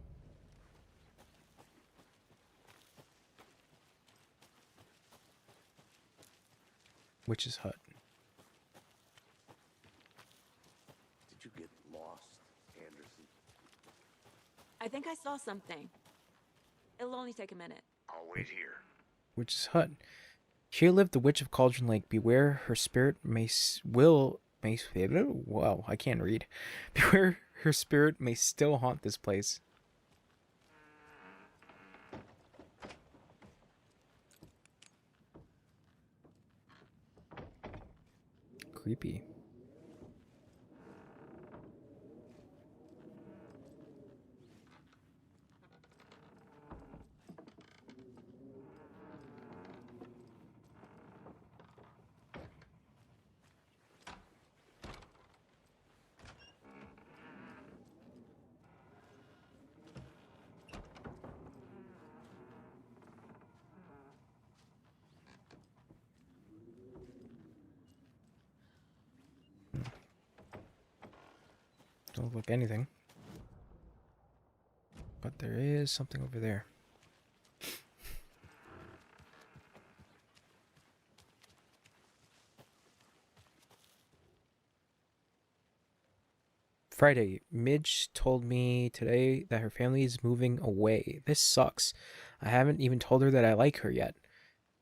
Witch's hut. Did you get lost, Anderson? I think I saw something. It'll only take a minute. I'll wait here. Witch's hut. Here lived the witch of Cauldron Lake. Beware her spirit well, I can't read. Beware her spirit may still haunt this place. Creepy. Don't look like anything. But there is something over there. Friday, Midge told me today that her family is moving away. This sucks. I haven't even told her that I like her yet.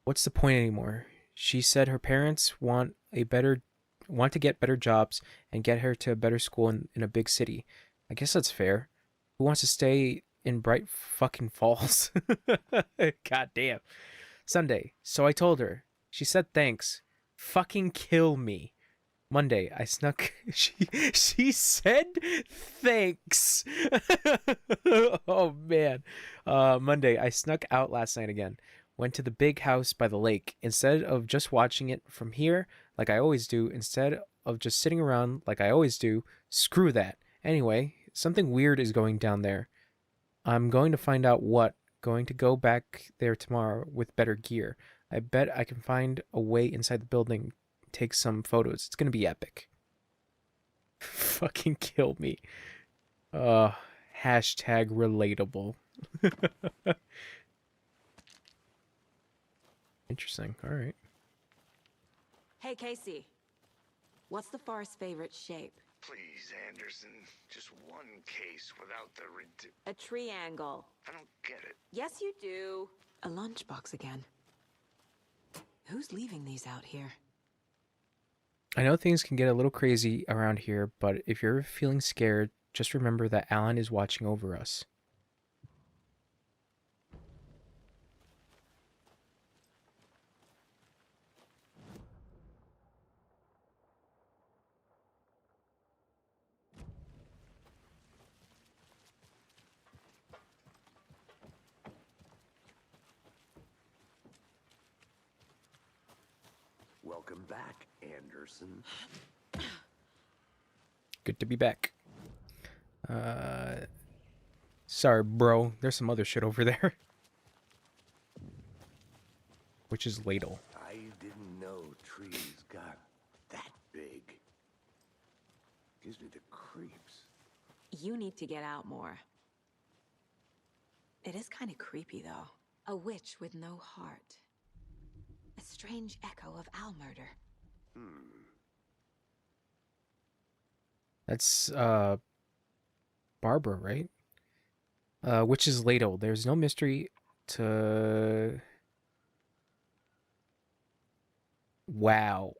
What's the point anymore? She said her parents want to get better jobs and get her to a better school in a big city. I guess that's fair. Who wants to stay in Bright fucking Falls? God damn. Sunday. So I told her. She said thanks. Fucking kill me. Monday, I snuck. She said thanks. Oh man. Monday, I snuck out last night again. Went to the big house by the lake. Instead of just watching it from here, like I always do, instead of just sitting around like I always do, screw that. Anyway, something weird is going down there. I'm going to find out what. Going to go back there tomorrow with better gear. I bet I can find a way inside the building. Take some photos. It's gonna be epic. Fucking kill me. Hashtag relatable. Interesting. All right. Hey, Casey. What's the forest's favorite shape? Please, Anderson. Just one case without the A triangle. I don't get it. Yes, you do. A lunchbox again. Who's leaving these out here? I know things can get a little crazy around here, but if you're feeling scared, just remember that Alan is watching over us. Welcome back, Anderson. Good to be back. Sorry, bro. There's some other shit over there. Which is ladle. I didn't know trees got that big. Gives me the creeps. You need to get out more. It is kind of creepy, though. A witch with no heart. A strange echo of owl murder. That's Barbara, right? Which is ladle. There's no mystery to. Wow.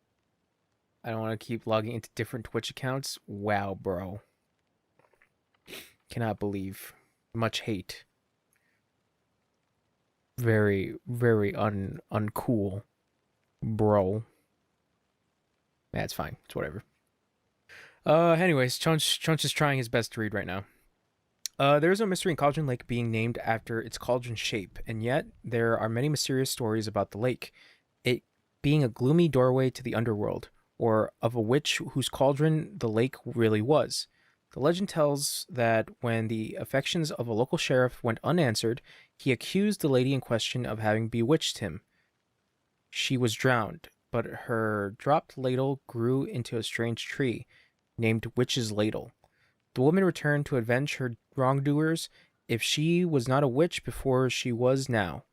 I don't want to keep logging into different Twitch accounts. Wow, bro. Cannot believe. Much hate. Very, very uncool. Bro. That's fine. It's whatever. Anyways, Chunch is trying his best to read right now. There is no mystery in Cauldron Lake being named after its cauldron shape, and yet there are many mysterious stories about the lake. It being a gloomy doorway to the underworld, or of a witch whose cauldron the lake really was. The legend tells that when the affections of a local sheriff went unanswered, he accused the lady in question of having bewitched him. She was drowned, but her dropped ladle grew into a strange tree, named Witch's Ladle. The woman returned to avenge her wrongdoers if she was not a witch before she was now.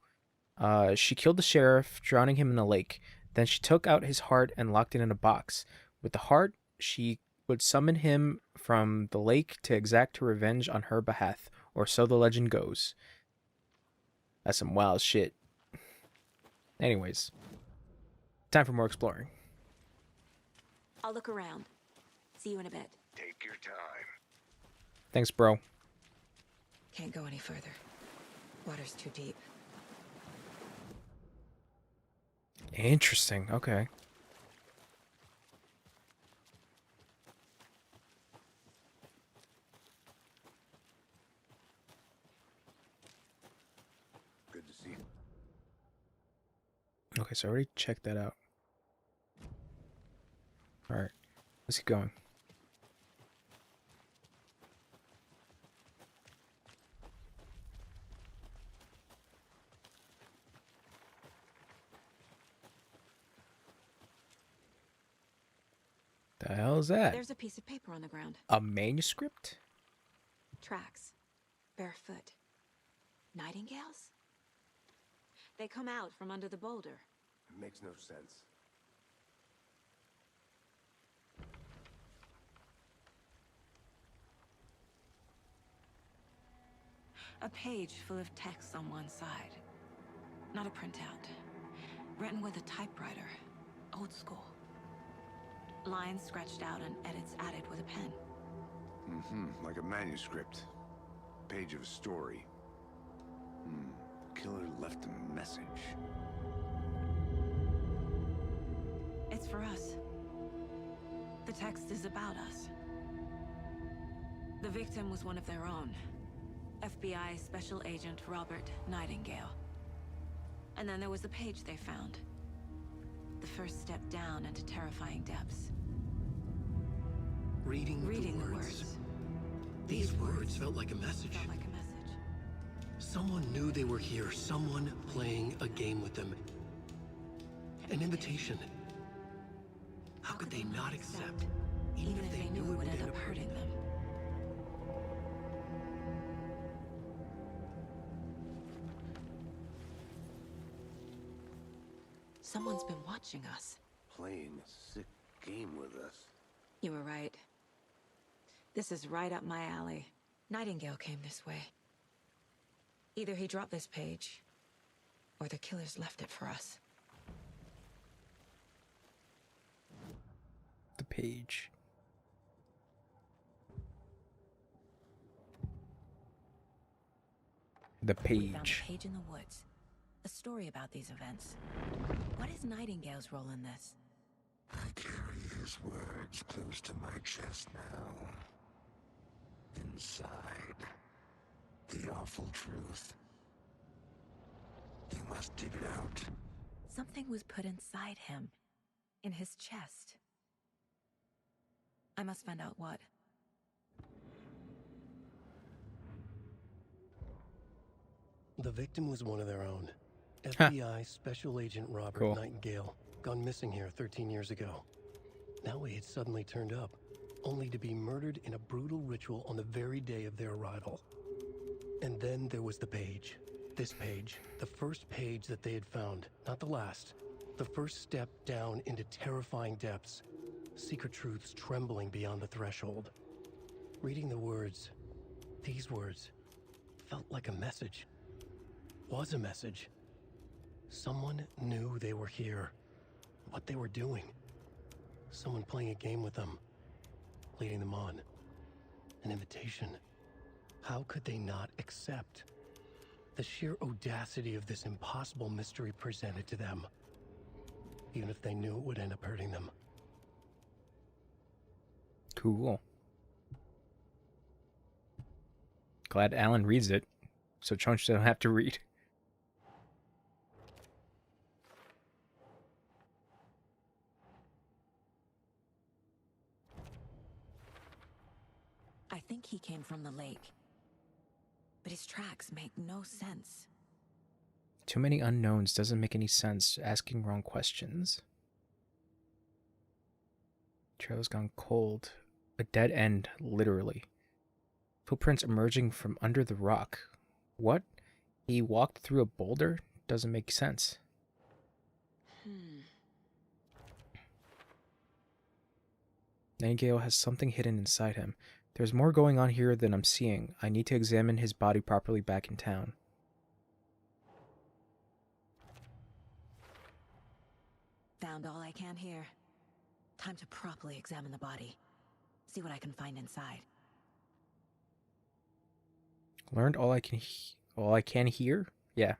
She killed the sheriff, drowning him in a lake. Then she took out his heart and locked it in a box. With the heart, she would summon him from the lake to exact her revenge on her behalf, or so the legend goes. That's some wild shit. Anyways, time for more exploring. I'll look around. See you in a bit. Take your time. Thanks, bro. Can't go any further. Water's too deep. Interesting. Okay. Good to see you. Okay, so I already checked that out. Alright. Let's keep going. The hell is that? There's a piece of paper on the ground. A manuscript? Tracks. Barefoot. Nightingales? They come out from under the boulder. It makes no sense. A page full of text on one side. Not a printout. Written with a typewriter. Old school. Lines scratched out and edits added with a pen. Like a manuscript. Page of a story. Killer left a message. It's for us. The text is about us. The victim was one of their own. FBI Special Agent Robert Nightingale. And then there was the page they found. The first step down into terrifying depths. Reading the words. words. These words felt like a message. Felt like a message. Someone knew they were here. Someone playing a game with them. An invitation. How could they not accept? Even if they knew it would end up hurting them. Someone's been watching us. Playing a sick game with us. You were right. This is right up my alley. Nightingale came this way. Either he dropped this page, or the killers left it for us. The page. The We found page. a page in the woods. A story about these events. What is Nightingale's role in this? I carry his words close to my chest now. Inside, the awful truth. You must dig it out. Something was put inside him. In his chest. I must find out what. The victim was one of their own. FBI Special Agent Robert Cool. Nightingale, gone missing here 13 years ago. Now he had suddenly turned up, only to be murdered in a brutal ritual on the very day of their arrival. And then there was the page. This page, the first page that they had found, not the last. The first step down into terrifying depths. Secret truths trembling beyond the threshold. Reading the words, these words, felt like a message. Was a message. Someone knew they were here. What they were doing. Someone playing a game with them. Leading them on. An invitation. How could they not accept? The sheer audacity of this impossible mystery presented to them. Even if they knew it would end up hurting them. Cool. Glad Alan reads it, so Chunch don't have to read. I think he came from the lake. But his tracks make no sense. Too many unknowns doesn't make any sense. Asking wrong questions. Trail's gone cold. A dead end, literally. Footprints emerging from under the rock. What? He walked through a boulder? Doesn't make sense. Nightingale has something hidden inside him. There's more going on here than I'm seeing. I need to examine his body properly back in town. Found all I can here. Time to properly examine the body. See what I can find inside. Learned all I can hear? Yeah.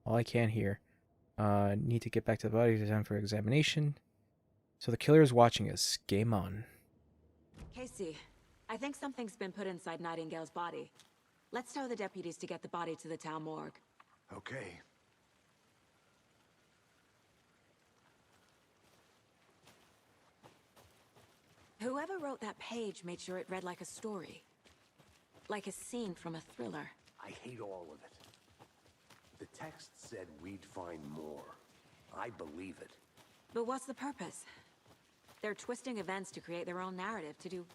All I can hear. Need to get back to the body. Time for examination. So the killer is watching us. Game on. Casey, I think something's been put inside Nightingale's body. Let's tell the deputies to get the body to the town morgue. Okay. Whoever wrote that page made sure it read like a story. Like a scene from a thriller. I hate all of it. The text said we'd find more. I believe it. But what's the purpose? They're twisting events to create their own narrative. To do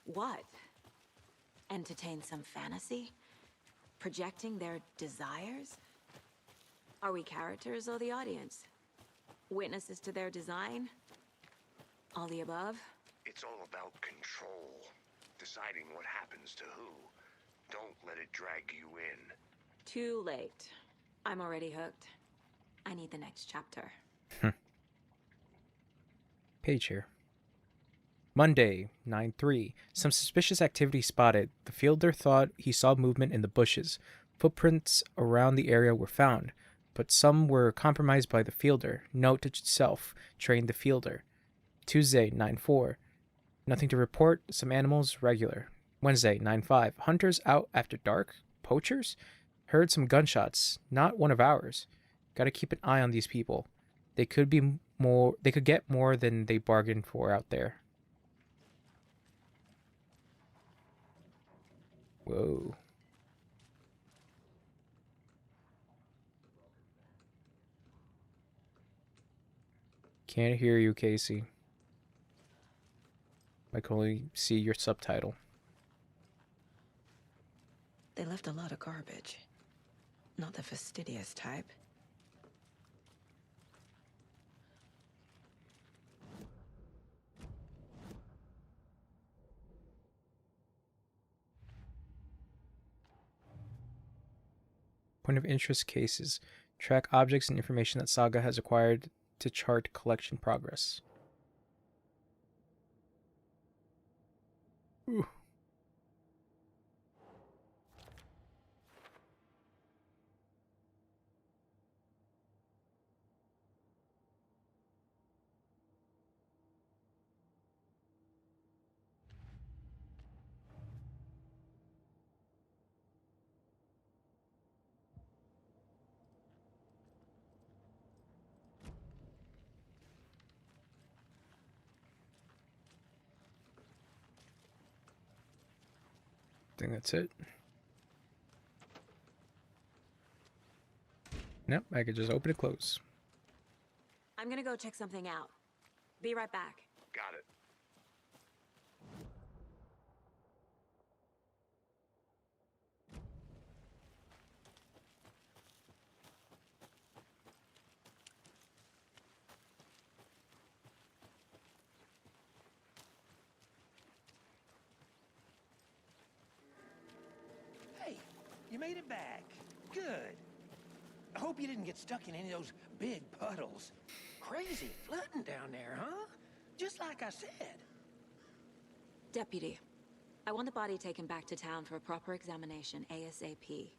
what? Entertain some fantasy? Projecting their desires? Are we characters or the audience? Witnesses to their design? All the above? It's all about control. Deciding what happens to who. Don't let it drag you in. Too late. I'm already hooked. I need the next chapter. Page here. Monday, 9/3. Some suspicious activity spotted. The fielder thought he saw movement in the bushes. Footprints around the area were found, but some were compromised by the fielder. Note to self, train the fielder. Tuesday, 9/4. Nothing to report. Some animals regular. Wednesday, 9/5. Hunters out after dark? Poachers? Heard some gunshots. Not one of ours. Gotta keep an eye on these people. They could get more than they bargained for out there. Whoa. Can't hear you, Casey. I can only see your subtitle. They left a lot of garbage. Not the fastidious type. Point of interest cases. Track objects and information that Saga has acquired to chart collection progress. Ooh. I think that's it. Nope, I could just open and close. I'm gonna go check something out. Be right back. Got it. Hey, you made it back. Good. I hope you didn't get stuck in any of those big puddles. Crazy flooding down there, huh? Just like I said. Deputy, I want the body taken back to town for a proper examination ASAP.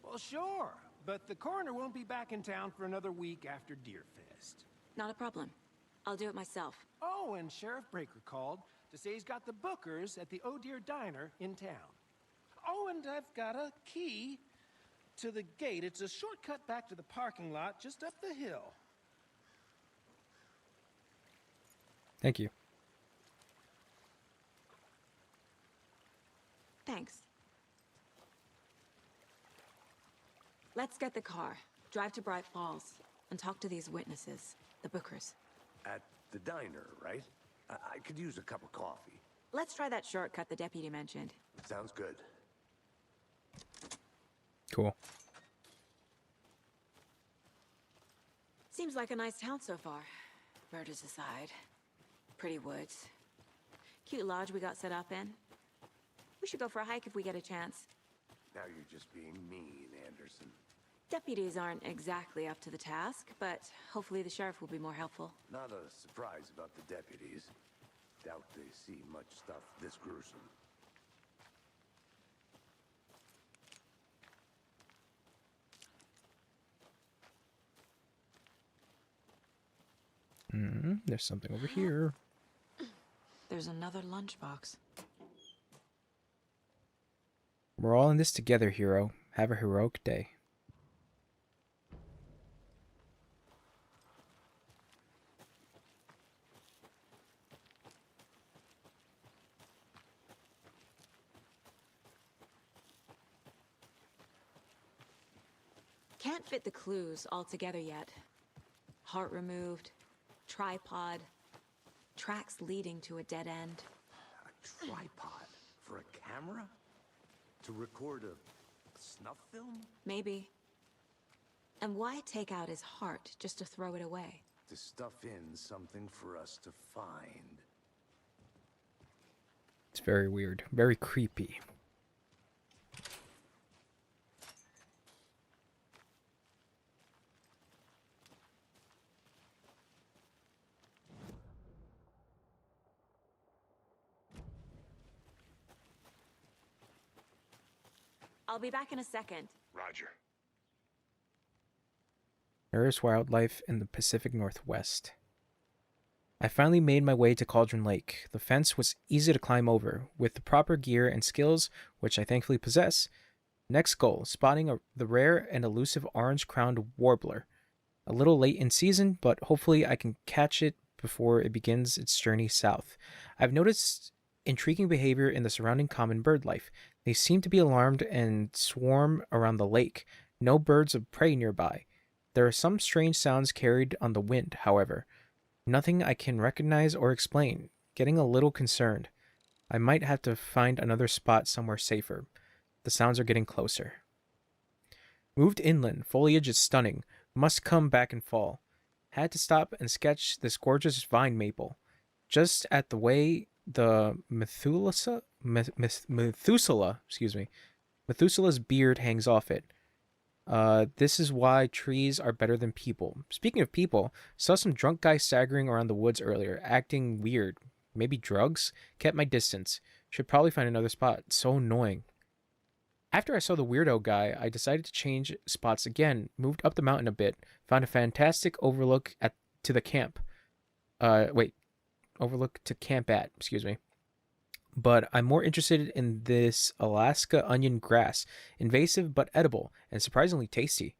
Well, sure. But the coroner won't be back in town for another week after Deerfest. Not a problem. I'll do it myself. Oh, and Sheriff Breaker called to say he's got the bookers at the Oh Deer Diner in town. Oh, and I've got a key to the gate. It's a shortcut back to the parking lot just up the hill. Thank you. Thanks. Let's get the car, drive to Bright Falls, and talk to these witnesses, the bookers. At the diner, right? I could use a cup of coffee. Let's try that shortcut the deputy mentioned. Sounds good. Cool. Seems like a nice town so far. Murders aside. Pretty woods. Cute lodge we got set up in. We should go for a hike if we get a chance. Now you're just being mean, Anderson. Deputies aren't exactly up to the task, but hopefully the sheriff will be more helpful. Not a surprise about the deputies. Doubt they see much stuff this gruesome. There's something over here. There's another lunchbox. We're all in this together, hero. Have a heroic day. Can't fit the clues all together yet. Heart removed, tripod, Tracks leading to a dead end. A tripod for a camera? To record a snuff film? Maybe. And why take out his heart just to throw it away? To stuff in something for us to find. It's very weird. Very creepy. I'll be back in a second. Roger. Rarest wildlife in the Pacific Northwest. I finally made my way to Cauldron Lake. The fence was easy to climb over, with the proper gear and skills, which I thankfully possess. Next goal, spotting the rare and elusive orange-crowned warbler. A little late in season, but hopefully I can catch it before it begins its journey south. I've noticed intriguing behavior in the surrounding common bird life. They seem to be alarmed and swarm around the lake. No birds of prey nearby. There are some strange sounds carried on the wind, however. Nothing I can recognize or explain. Getting a little concerned. I might have to find another spot somewhere safer. The sounds are getting closer. Moved inland. Foliage is stunning. Must come back in fall. Had to stop and sketch this gorgeous vine maple. Just at the way the Methuselah's beard hangs off it. This is why trees are better than people. Speaking of people, saw some drunk guy staggering around the woods earlier, acting weird. Maybe drugs? Kept my distance. Should probably find another spot. So annoying. After I saw the weirdo guy, I decided to change spots again. Moved up the mountain a bit. Found a fantastic overlook to the camp. Overlook to camp at, excuse me. But I'm more interested in this Alaska onion grass. Invasive but edible, and surprisingly tasty.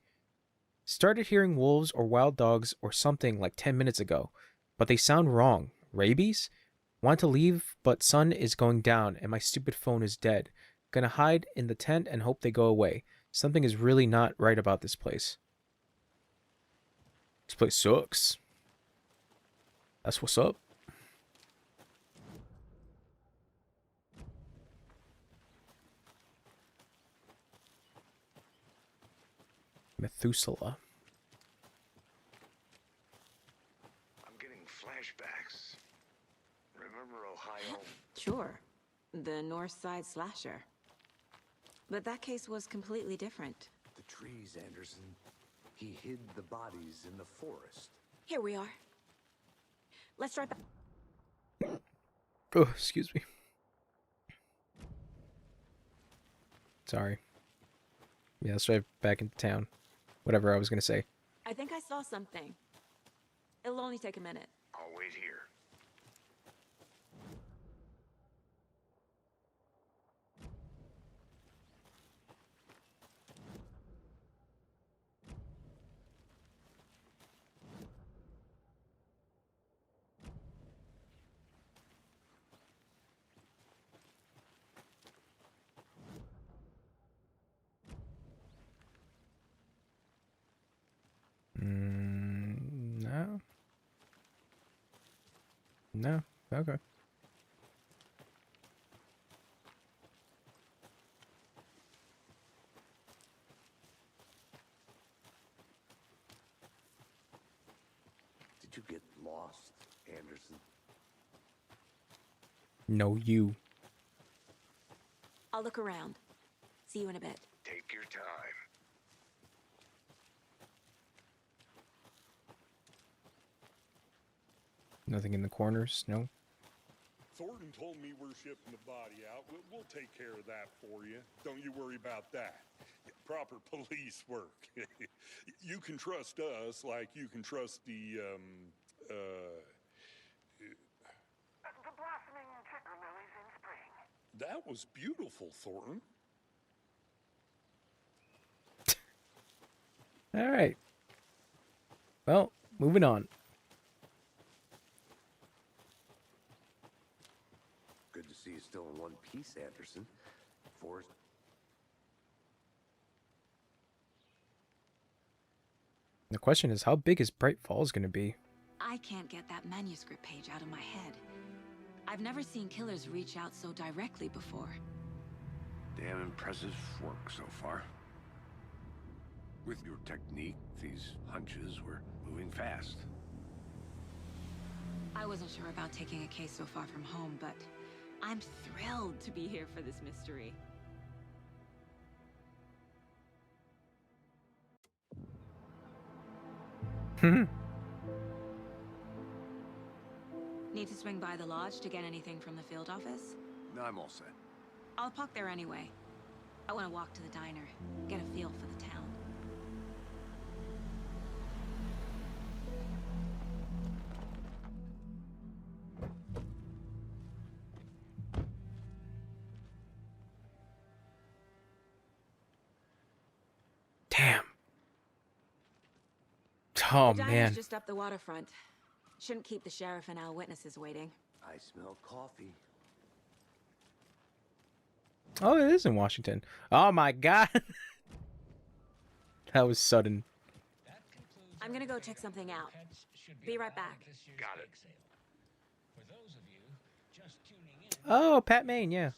Started hearing wolves or wild dogs or something like 10 minutes ago, but they sound wrong. Rabies? Want to leave, but sun is going down and my stupid phone is dead. Gonna hide in the tent and hope they go away. Something is really not right about this place. This place sucks. That's what's up. Methuselah. I'm getting flashbacks. Remember Ohio? Sure. The North Side Slasher. But that case was completely different. The trees, Anderson. He hid the bodies in the forest. Here we are. Let's drive back. Oh, excuse me. Sorry. Yeah, let's drive back into town. Whatever I was going to say. I think I saw something. It'll only take a minute. I'll wait here. No. No. Okay. Did you get lost, Anderson? No, you. I'll look around. See you in a bit. Take your time. Nothing in the corners? No. Thornton told me we're shipping the body out. We'll take care of that for you. Don't you worry about that. Proper police work. You can trust us like you can trust the blossoming ticker lilies in spring. That was beautiful, Thornton. All right. Well, moving on. Good to see you still in one piece, Anderson. Forrest. The question is, how big is Bright Falls going to be? I I can't get that manuscript page out of my head. I've never seen killers reach out so directly before. Damn impressive work so far. With your technique, these hunches were moving fast. I wasn't sure about taking a case so far from home, but I'm thrilled to be here for this mystery. Need to swing by the lodge to get anything from the field office? No, I'm all set. I'll park there anyway. I want to walk to the diner, get a feel for the town. Damn. Oh, The diner's man. just up the waterfront. Shouldn't keep the sheriff and our witnesses waiting. I smell coffee. Oh, it is in Washington. Oh, my God. That was sudden. I'm gonna go check something out. Be right back. Got it. Oh, Pat Maine, yeah.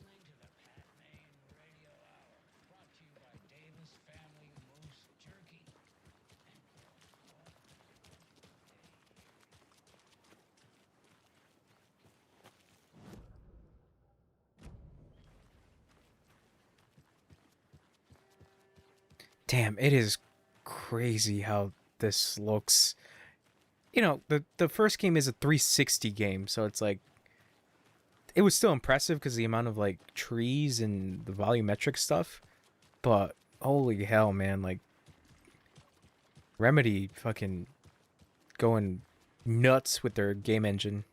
Damn, it is crazy how this looks. You know, the first game is a 360 game, so it's like it was still impressive because the amount of like trees and the volumetric stuff, but holy hell, man, like Remedy fucking going nuts with their game engine.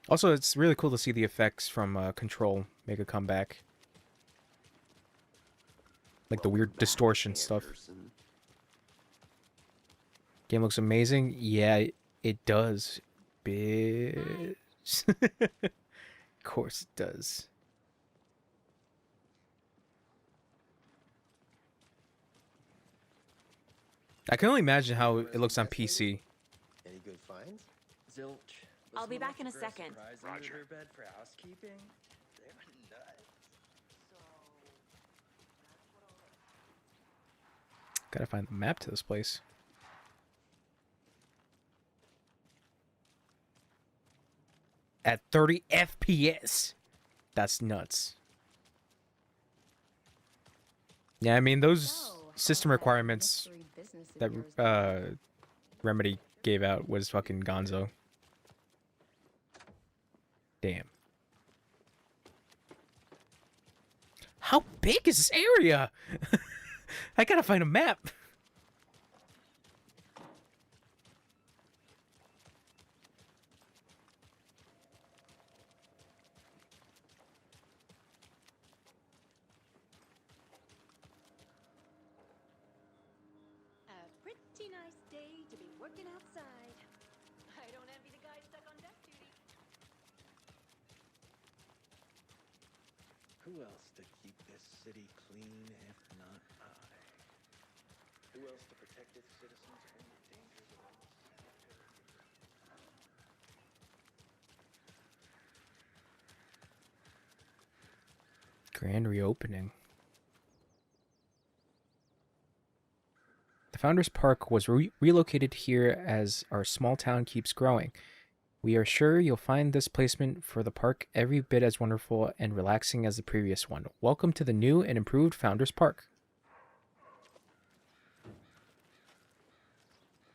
Also, it's really cool to see the effects from Control make a comeback. Like the weird distortion stuff. Game looks amazing. Yeah, it does. Bitch. Of course it does. I can only imagine how it looks on PC. Any good finds? Zilch. I'll be back in a second. Roger. Bed for housekeeping. They were nuts. Gotta find the map to this place. At 30 FPS. That's nuts. Yeah, I mean, those system requirements that Remedy gave out was fucking gonzo. Damn. How big is this area? I gotta find a map. A pretty nice day to be working outside. I don't envy the guy stuck on deck duty. Who else to keep this city clean if not I? Who else to protect its citizens from the dangers of us? Grand reopening. The Founders Park was relocated here as our small town keeps growing. We are sure you'll find this placement for the park every bit as wonderful and relaxing as the previous one. Welcome to the new and improved Founders Park.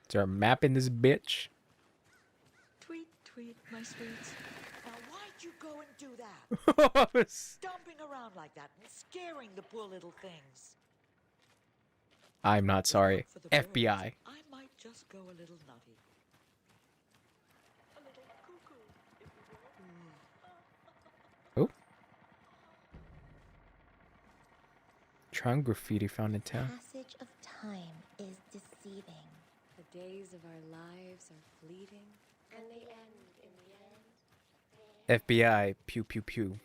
Is there a map in this bitch? Tweet, tweet, my sweets. Now why'd you go and do that? Stomping around like that and scaring the poor little things. I'm not sorry. FBI. I might just go a little nutty. A little cuckoo, if you will. Oh. Tron graffiti found in town. Passage of time is deceiving. The days of our lives are fleeting. And they end in the end. FBI. Pew pew pew.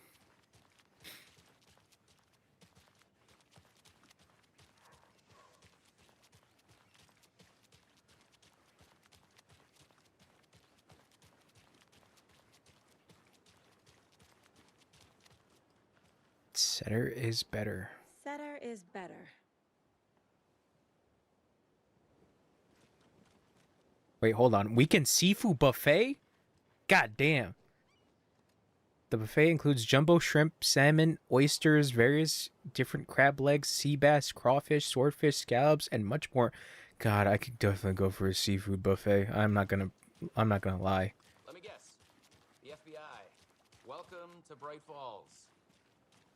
Setter is better. Setter is better. Wait, hold on. Weekend seafood buffet? God damn. The buffet includes jumbo shrimp, salmon, oysters, various different crab legs, sea bass, crawfish, swordfish, scallops, and much more. God, I could definitely go for a seafood buffet. I'm not gonna lie. Let me guess. The FBI. Welcome to Bright Falls.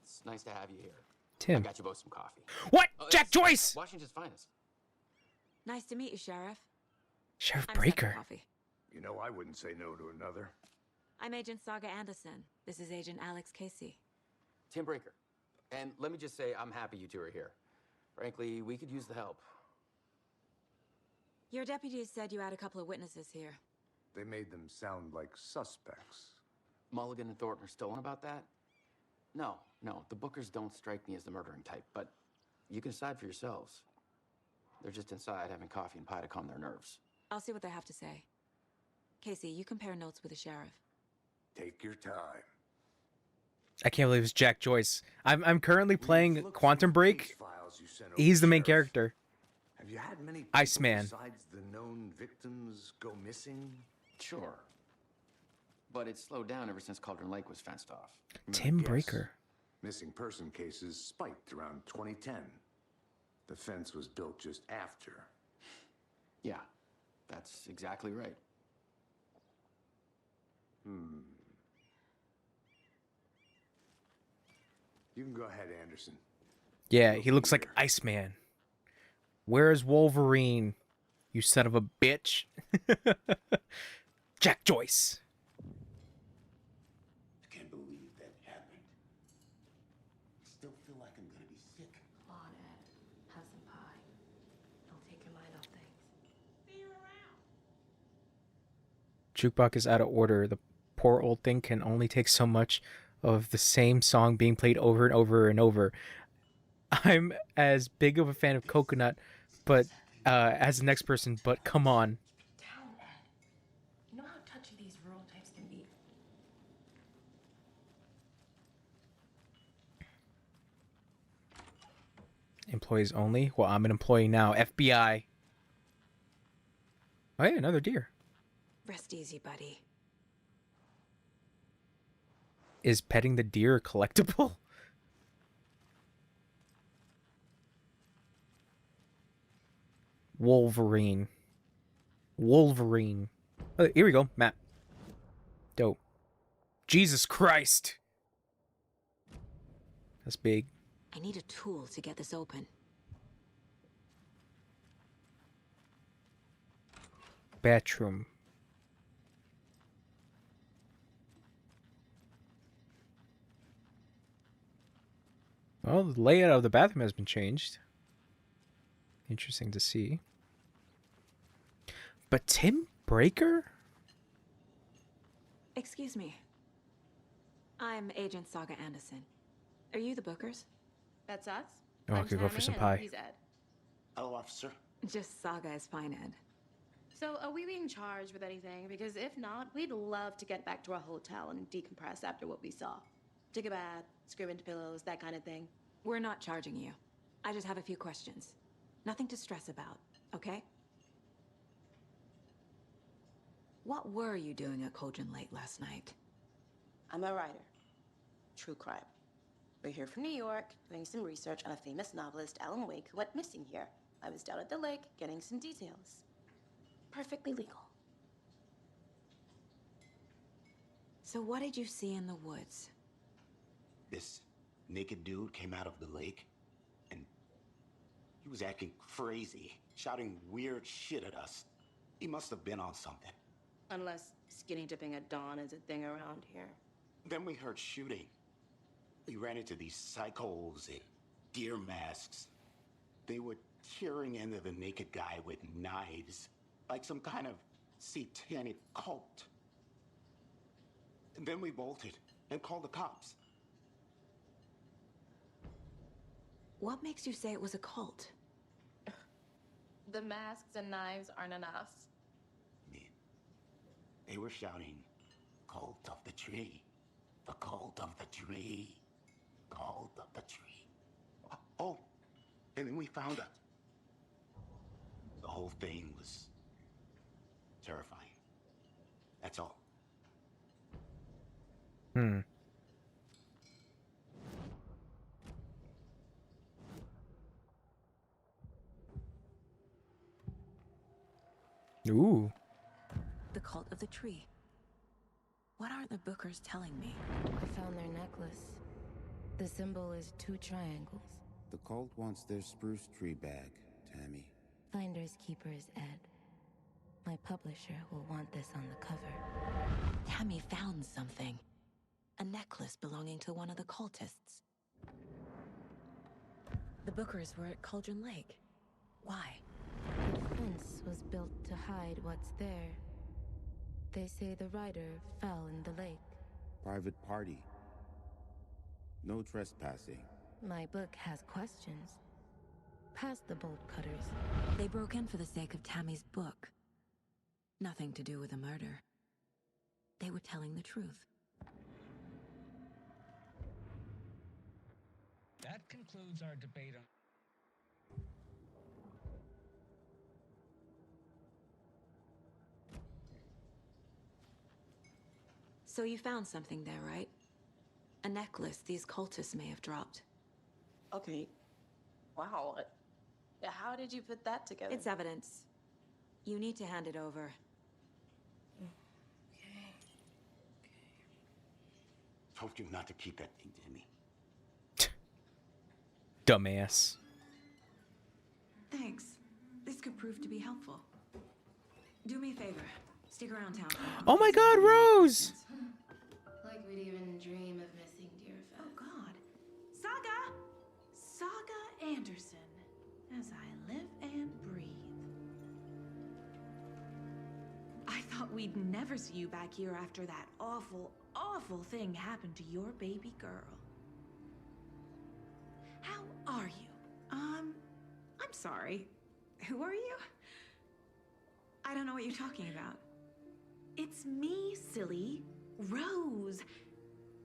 It's nice to have you here. Tim. I got you both some coffee. What? Oh, Jack it's Joyce! Washington's finest. Nice to meet you, Sheriff. Sheriff I'm Breaker. Second Coffee. You know, I wouldn't say no to another. I'm Agent Saga Anderson. This is Agent Alex Casey. Tim Breaker. And let me just say, I'm happy you two are here. Frankly, we could use the help. Your deputies said you had a couple of witnesses here. They made them sound like suspects. Mulligan and Thornton are still on about that? No, the Bookers don't strike me as the murdering type, but you can decide for yourselves. They're just inside having coffee and pie to calm their nerves. I'll see what they have to say. Casey, you compare notes with the sheriff. Take your time. I can't believe it's Jack Joyce. I'm currently playing Quantum Break. He's the main character. Have you had many people Iceman. besides the known victims go missing? Sure. But it's slowed down ever since Cauldron Lake was fenced off. Tim Breaker. Missing person cases spiked around 2010. The fence was built just after. Yeah, that's exactly right. You can go ahead, Anderson. Yeah, he looks like Iceman. Where's Wolverine? You son of a bitch. Jack Joyce. I can't believe that happened. I still feel like I'm gonna be sick. Come on, Ed. Have some pie. It'll take your mind off things. See you around. Jukebox is out of order. The poor old thing can only take so much of the same song being played over and over and over. I'm as big of a fan of Coconut, but as the next person, but come on. Down, Ed. You know how touchy these rural types can be. Employees only? Well, I'm an employee now. FBI. Oh yeah, another deer. Rest easy, buddy. Is petting the deer a collectible? Wolverine. Wolverine. Oh, here we go. Map. Dope. Jesus Christ. That's big. I need a tool to get this open. Bathroom. Well, the layout of the bathroom has been changed. Interesting to see. But Tim Breaker? Excuse me. I'm Agent Saga Anderson. Are you the Bookers? That's us. Oh, I could go for some pie. He's Ed. Hello, officer. Just Saga is fine, Ed. So, are we being charged with anything? Because if not, we'd love to get back to our hotel and decompress after what we saw. Take a bath, scream into pillows, that kind of thing. We're not charging you. I just have a few questions. Nothing to stress about, okay? What were you doing at Cauldron Lake last night? I'm a writer. True crime. We're here from New York, doing some research on a famous novelist, Alan Wake, who went missing here. I was down at the lake, getting some details. Perfectly legal. So what did you see in the woods? This naked dude came out of the lake, and he was acting crazy, shouting weird shit at us. He must have been on something. Unless skinny dipping at dawn is a thing around here. Then we heard shooting. We ran into these psychos in deer masks. They were tearing into the naked guy with knives, like some kind of satanic cult. And then we bolted and called the cops. What makes you say it was a cult? The masks and knives aren't enough. They were shouting, "Cult of the tree, the cult of the tree." called the tree. Oh, and then we found her. The whole thing was terrifying. That's all. Hmm. Ooh. The cult of the tree. What are the Bookers telling me? I found their necklace. The symbol is 2 triangles. The cult wants their spruce tree bag, Tammy. Finders keepers, Ed. My publisher will want this on the cover. Tammy found something. A necklace belonging to one of the cultists. The Bookers were at Cauldron Lake. Why? The fence was built to hide what's there. They say the rider fell in the lake. Private party. No trespassing. My book has questions. Past the bolt cutters. They broke in for the sake of Tammy's book. Nothing to do with a murder. They were telling the truth. That concludes our debate on... So you found something there, right? A necklace these cultists may have dropped. Okay. Wow. How did you put that together? It's evidence. You need to hand it over. Told you not to keep that thing, Tammy. Dumbass. Thanks. This could prove to be helpful. Do me a favor. Stick around town. Oh my God, Rose! Like we'd even dream of missing Deerfest. Oh God. Saga Anderson. As I live and breathe. I thought we'd never see you back here after that awful, awful thing happened to your baby girl. How are you? I'm sorry. Who are you? I don't know what you're talking about. It's me, silly. Rose.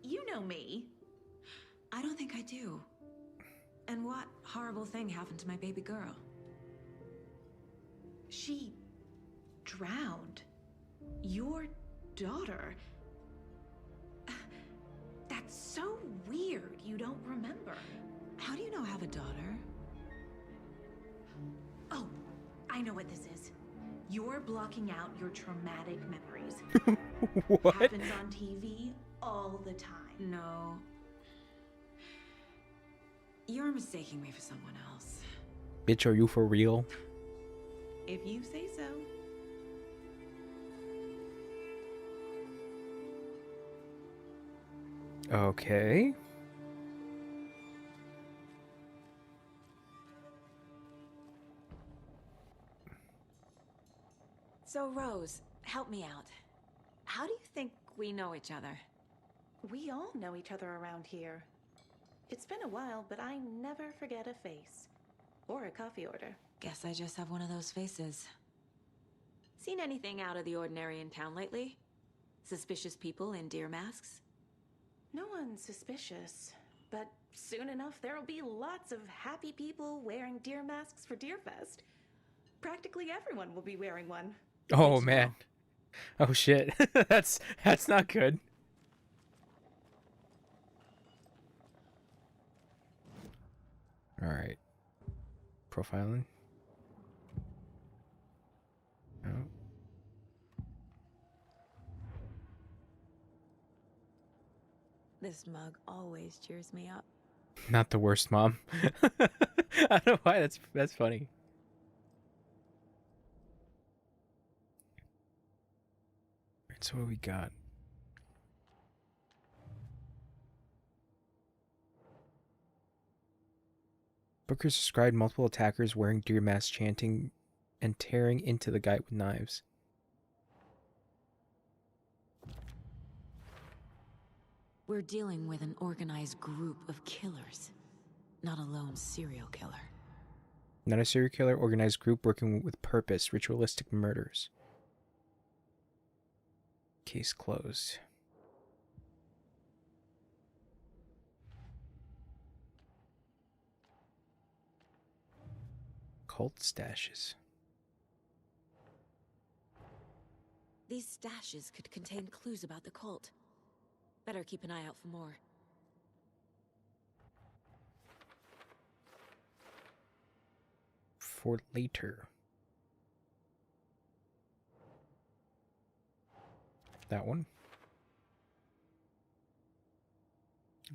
You know me. I don't think I do. And what horrible thing happened to my baby girl? She drowned. Your daughter. That's so weird you don't remember. How do you know I have a daughter? Oh, I know what this is. You're blocking out your traumatic memories. What? Happens on TV all the time. No. You're mistaking me for someone else. Bitch, are you for real? If you say so. Okay. So, Rose, help me out. How do you think we know each other? We all know each other around here. It's been a while, but I never forget a face. Or a coffee order. Guess I just have one of those faces. Seen anything out of the ordinary in town lately? Suspicious people in deer masks? No one's suspicious. But soon enough, there'll be lots of happy people wearing deer masks for Deerfest. Practically everyone will be wearing one. Oh man. Oh shit. that's not good. All right. Profiling. Oh. This mug always cheers me up. Not the worst, Mom. I don't know why that's funny. Alright, so what we got? Booker described multiple attackers wearing deer masks chanting and tearing into the guy with knives. We're dealing with an organized group of killers, not a lone serial killer. Not a serial killer, organized group working with purpose, ritualistic murders. Case closed. Cult stashes. These stashes could contain clues about the cult. Better keep an eye out for more. For later. That one.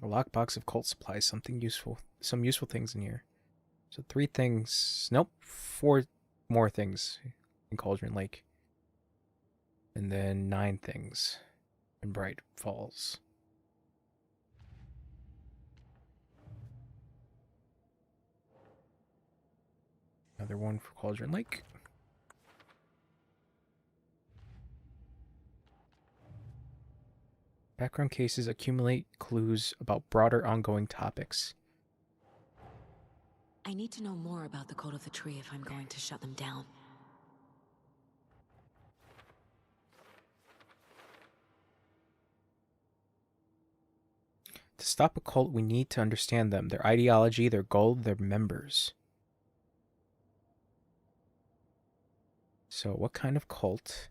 A lockbox of cult supplies. Something useful. Some useful things in here. So 3 things. Nope. 4 more things in Cauldron Lake. And then 9 things in Bright Falls. Another one for Cauldron Lake. Background cases accumulate clues about broader ongoing topics. I need to know more about the Cult of the Tree if I'm going to shut them down. To stop a cult, we need to understand them, their ideology, their goal, their members. So, what kind of cult?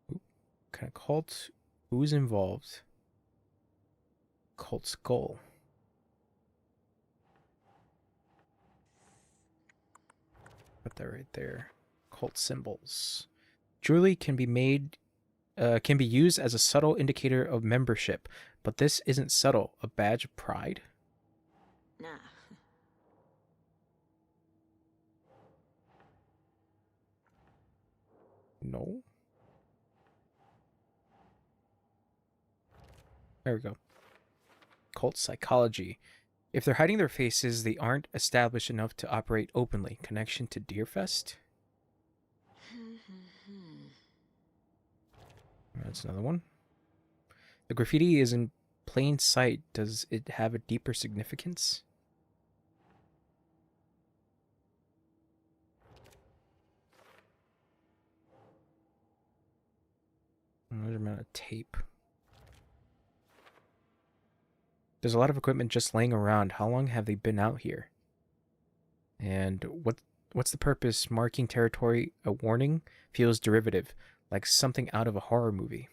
What kind of cult? Who's involved? Cult's goal. Put that right there. Cult symbols. Jewelry can be used as a subtle indicator of membership, but this isn't subtle. A badge of pride? Nah. No. There we go. Cult psychology. If they're hiding their faces, they aren't established enough to operate openly. Connection to Deerfest? That's another one. The graffiti is in plain sight. Does it have a deeper significance? Another amount of tape. There's a lot of equipment just laying around. How long have they been out here? And what's the purpose? Marking territory, a warning? Feels derivative, like something out of a horror movie.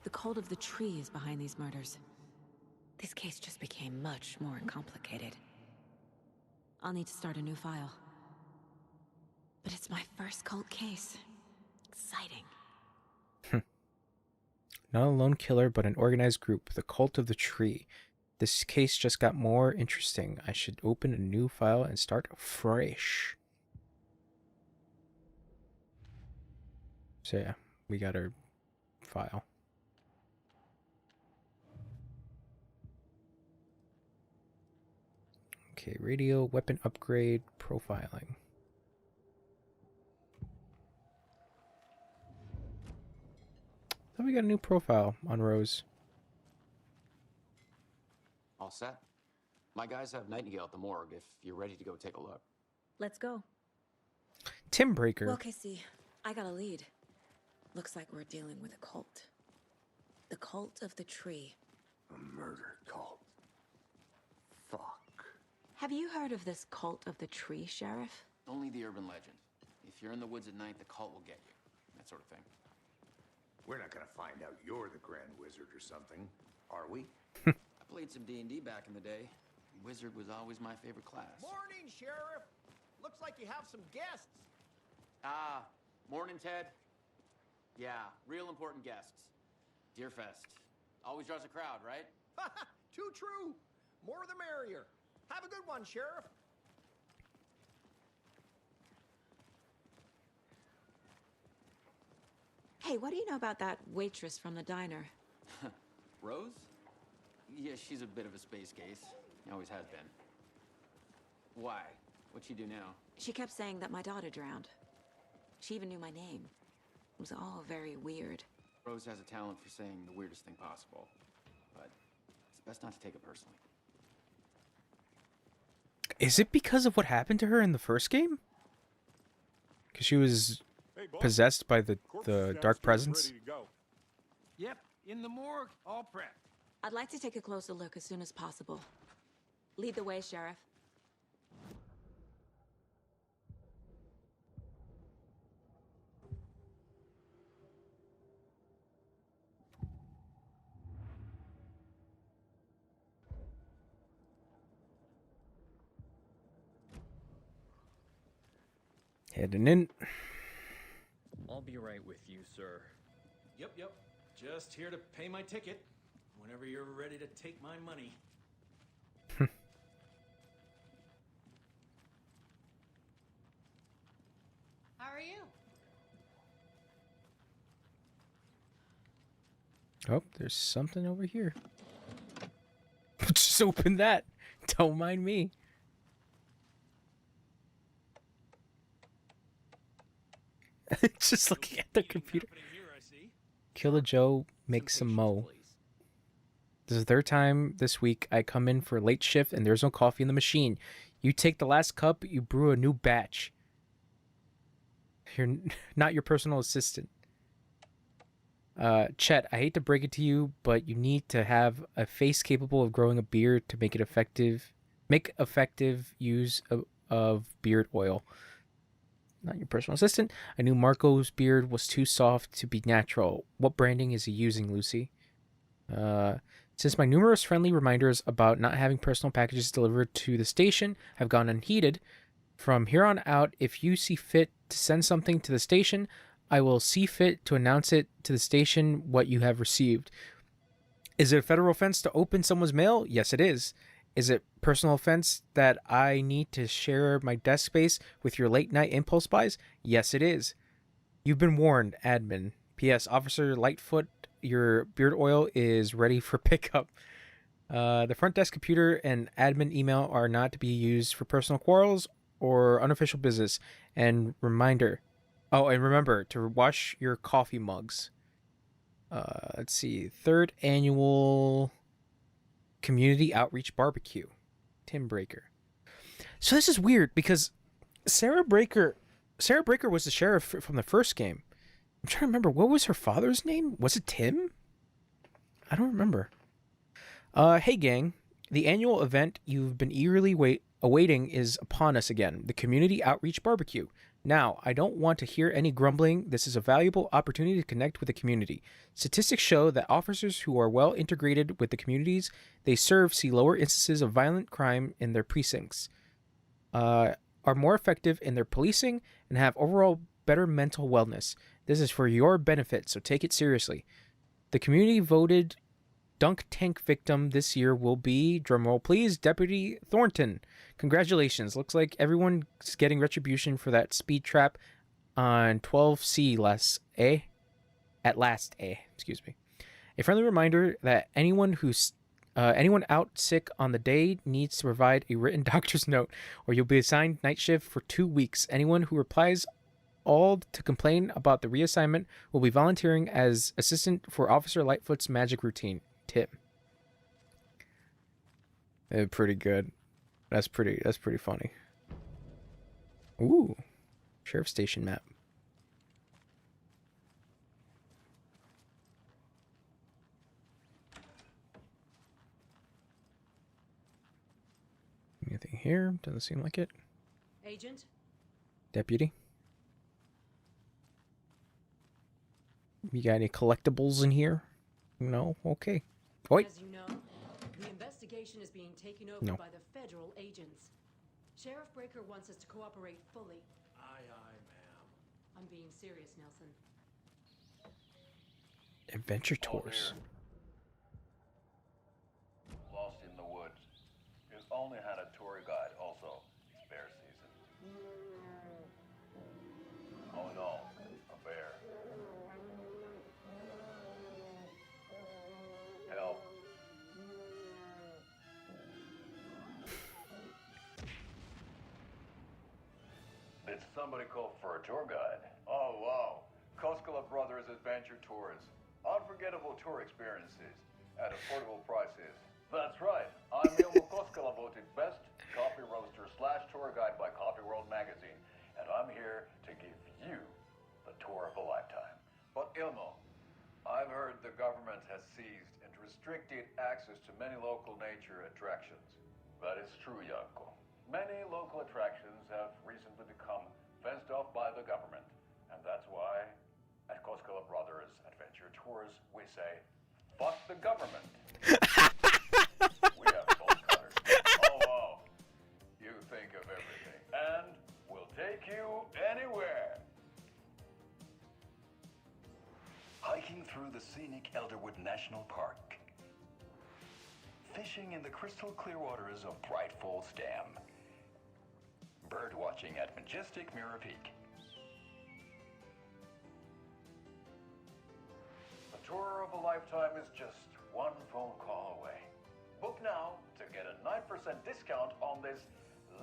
The Cult of the Tree is behind these murders. This case just became much more complicated. I'll need to start a new file. But it's my first cult case. Exciting. Not a lone killer, but an organized group. The Cult of the Tree. This case just got more interesting. I should open a new file and start fresh. So yeah, we got our file. Okay, radio, weapon upgrade, profiling. Thought we got a new profile on Rose. All set? My guys have Nightingale at the morgue if you're ready to go take a look. Let's go. Tim Breaker. Well, Casey, I got a lead. Looks like we're dealing with a cult. The Cult of the Tree. A murder cult. Fuck. Have you heard of this Cult of the Tree, Sheriff? Only the urban legend. If you're in the woods at night, the cult will get you. That sort of thing. We're not gonna find out you're the Grand Wizard or something, are we? I played some D&D back in the day. Wizard was always my favorite class. Morning, Sheriff. Looks like you have some guests. Ah, morning, Ted. Yeah, real important guests. Deerfest. Always draws a crowd, right? Too true. More the merrier. Have a good one, Sheriff. Hey, what do you know about that waitress from the diner? Rose? Yeah, she's a bit of a space case. Always has been. Why? What'd she do now? She kept saying that my daughter drowned. She even knew my name. It was all very weird. Rose has a talent for saying the weirdest thing possible. But it's best not to take it personally. Is it because of what happened to her in the first game? Because she was possessed by the dark presence. Yep, in the morgue, all prepped. I'd like to take a closer look as soon as possible. Lead the way, Sheriff. Heading in. I'll be right with you, sir. Yep. Just here to pay my ticket. Whenever you're ready to take my money. How are you? Oh, there's something over here. Just open that. Don't mind me. Just looking at the computer. Killer Joe makes some mo. This is the third time this week I come in for a late shift and there's no coffee in the machine. You take the last cup, you brew a new batch. You're not your personal assistant. Chet, I hate to break it to you, but you need to have a face capable of growing a beard to make it effective. Make effective use of beard oil. Not your personal assistant. I knew Marco's beard was too soft to be natural. What branding is he using, Lucy? Since my numerous friendly reminders about not having personal packages delivered to the station have gone unheeded, from here on out, if you see fit to send something to the station, I will see fit to announce it to the station what you have received. Is it a federal offense to open someone's mail? Yes, it is. Is it personal offense that I need to share my desk space with your late night impulse buys? Yes, it is. You've been warned, admin. P.S. Officer Lightfoot, your beard oil is ready for pickup. The front desk computer and admin email are not to be used for personal quarrels or unofficial business. And remember to wash your coffee mugs. Let's see. 3rd annual Community Outreach Barbecue. Tim Breaker. So this is weird because Sarah Breaker was the sheriff from the first game. I'm trying to remember, what was her father's name? Was it Tim? I don't remember. Hey gang, the annual event you've been eagerly awaiting is upon us again, the Community Outreach Barbecue. Now, I don't want to hear any grumbling. This is a valuable opportunity to connect with the community. Statistics show that officers who are well integrated with the communities they serve see lower instances of violent crime in their precincts, are more effective in their policing, and have overall better mental wellness. This is for your benefit, so take it seriously. The community voted dunk tank victim this year will be, drumroll please, Deputy Thornton. Congratulations. Looks like everyone's getting retribution for that speed trap on 12C at last A. Excuse me. A friendly reminder that anyone out sick on the day needs to provide a written doctor's note, or you'll be assigned night shift for 2 weeks. Anyone who replies all to complain about the reassignment will be volunteering as assistant for Officer Lightfoot's magic routine. Tim. Pretty good. That's pretty funny. Ooh. Sheriff Station map. Anything here? Doesn't seem like it. Agent? Deputy? You got any collectibles in here? No? Okay. Wait. As you know, the investigation is being taken over by the federal agents. Sheriff Breaker wants us to cooperate fully. Aye, ma'am. I'm being serious, Nelson. Adventure tours. Lost in the woods. You only had a tour guide, also. Bear season. Oh no, a bear. Help. Did somebody call for a tour guide? Oh wow. Koskela Brothers Adventure Tours. Unforgettable tour experiences at affordable prices. That's right. I'm Ilmo Koskela, voted best coffee roaster / tour guide by Coffee World magazine, and I'm here to give Ilmo. I've heard the government has seized and restricted access to many local nature attractions. That is true, Janko. Many local attractions have recently become fenced off by the government. And that's why, at Koskela Brothers Adventure Tours, we say, fuck the government. We have bolt cutters. Oh, wow. You think of everything. And we'll take you anywhere. Hiking through the scenic Elderwood National Park. Fishing in the crystal clear waters of Bright Falls Dam. Bird watching at majestic Mirror Peak. A tour of a lifetime is just one phone call away. Book now to get a 9% discount on this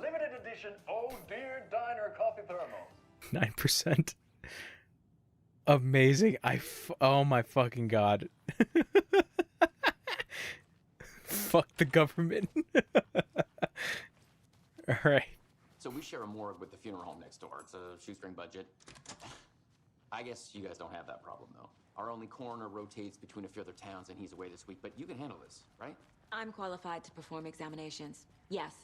limited edition Oh Dear Diner coffee thermos. 9%. Amazing. Oh my fucking god. Fuck the government. Alright. So we share a morgue with the funeral home next door. It's a shoestring budget. I guess you guys don't have that problem, though. Our only coroner rotates between a few other towns, and he's away this week, but you can handle this, right? I'm qualified to perform examinations. Yes.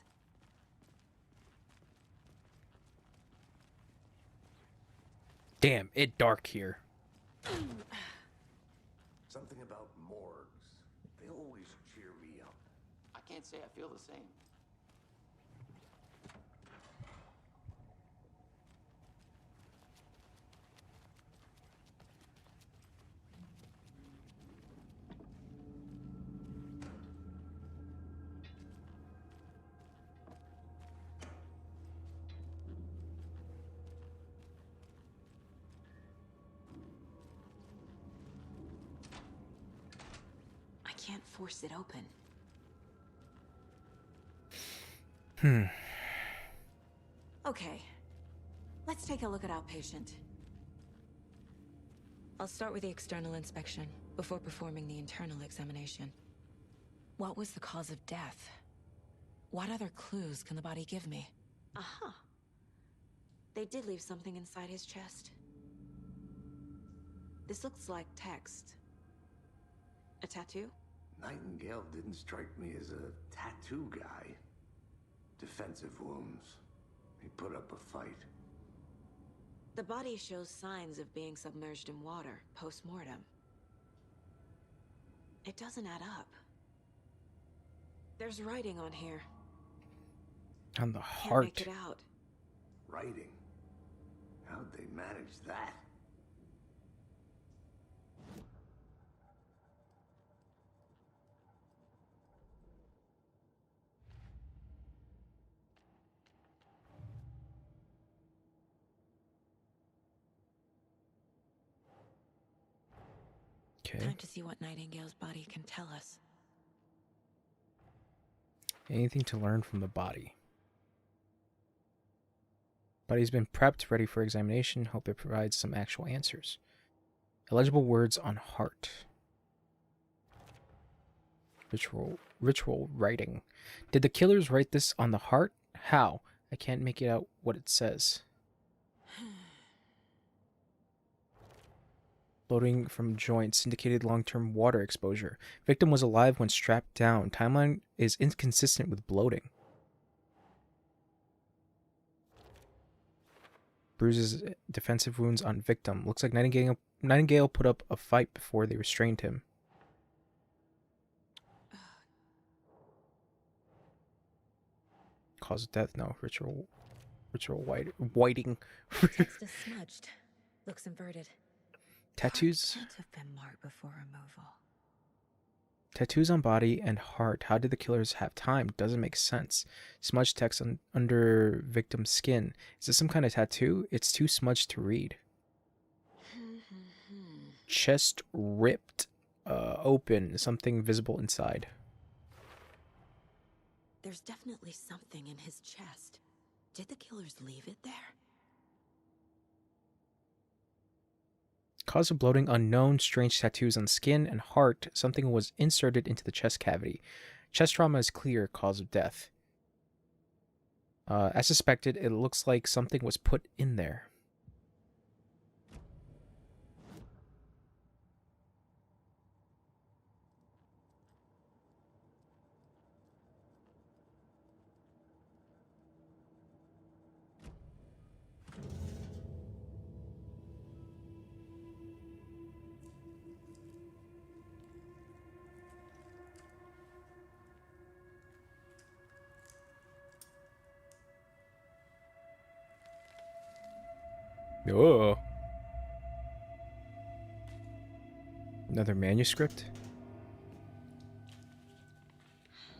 Damn, it dark here. Something about morgues. They always cheer me up. I can't say I feel the same. I can't force it open. Okay. Let's take a look at our patient. I'll start with the external inspection before performing the internal examination. What was the cause of death? What other clues can the body give me? Aha. They did leave something inside his chest. This looks like text. A tattoo? Nightingale didn't strike me as a tattoo guy. Defensive wounds. He put up a fight. The body shows signs of being submerged in water post-mortem. It doesn't add up. There's writing on here. On the Can't heart. make it out. Writing? How'd they manage that? Okay. Time to see what Nightingale's body can tell us. Anything to learn from the body. Body's been prepped, ready for examination. Hope it provides some actual answers. Illegible words on heart. Ritual writing. Did the killers write this on the heart? How? I can't make it out what it says. Bloating from joints indicated long-term water exposure. Victim was alive when strapped down. Timeline is inconsistent with bloating. Bruises, defensive wounds on victim. Looks like Nightingale put up a fight before they restrained him. Cause of death? No. Ritual whiting. Text is smudged. Looks inverted. Tattoos? Can't have been marked before removal. Tattoos on body and heart. How did the killers have time? Doesn't make sense. Smudged text under victim's skin. Is this some kind of tattoo? It's too smudged to read. Chest ripped open. Something visible inside. There's definitely something in his chest. Did the killers leave it there? Cause of bloating unknown. Strange tattoos on skin and heart. Something was inserted into the chest cavity. Chest trauma is clear. Cause of death. As suspected, it looks like something was put in there. Oh. Another manuscript?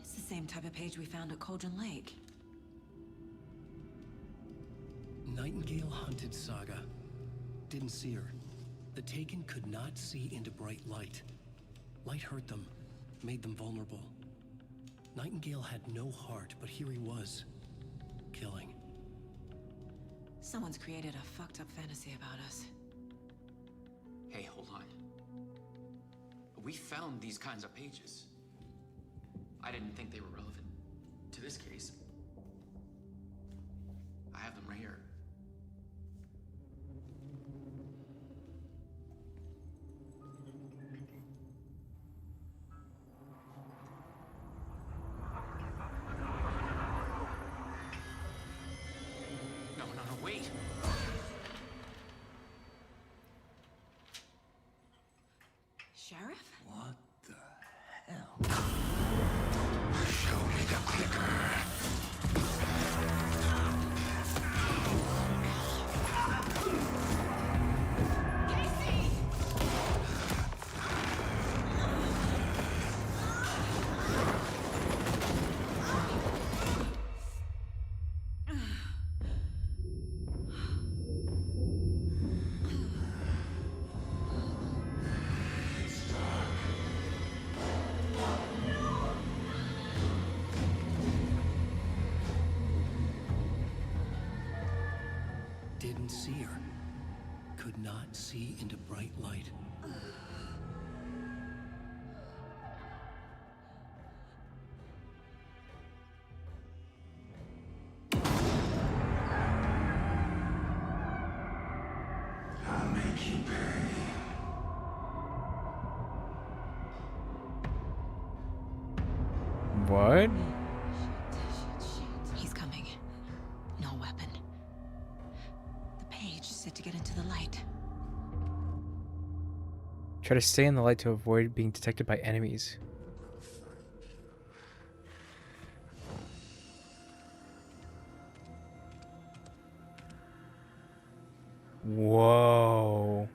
It's the same type of page we found at Cauldron Lake. Nightingale hunted Saga. Didn't see her. The Taken could not see into bright light. Light hurt them, made them vulnerable. Nightingale had no heart, but here he was, killing. Someone's created a fucked up fantasy about us. Hey, hold on. We found these kinds of pages. I didn't think they were relevant to this case. I have them right here. No, wait. Sheriff? What the hell? Show me the clicker. Didn't see her. Could not see into bright light. I'll make you pay. What? He's coming. No weapon. The page said to get into the light. Try to stay in the light to avoid being detected by enemies. Whoa.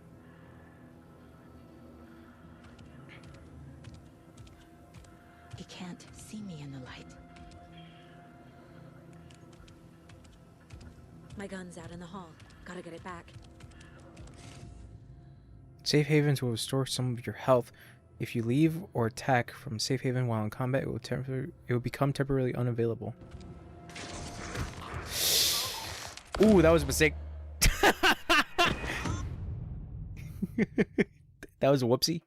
He can't see me in the light. My gun's out in the hall. Gotta get it back. Safe havens will restore some of your health. If you leave or attack from safe haven while in combat, it will become temporarily unavailable. Ooh, that was a mistake. That was a whoopsie.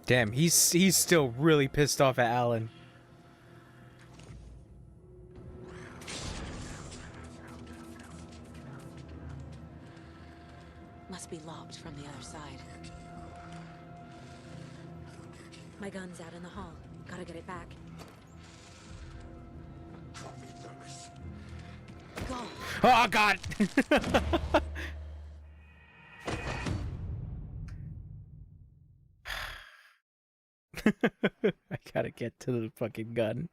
Damn, he's still really pissed off at Alan. Must be locked from the other side. My gun's out in the hall. Gotta get it back. Go. Oh God! I gotta get to the fucking gun.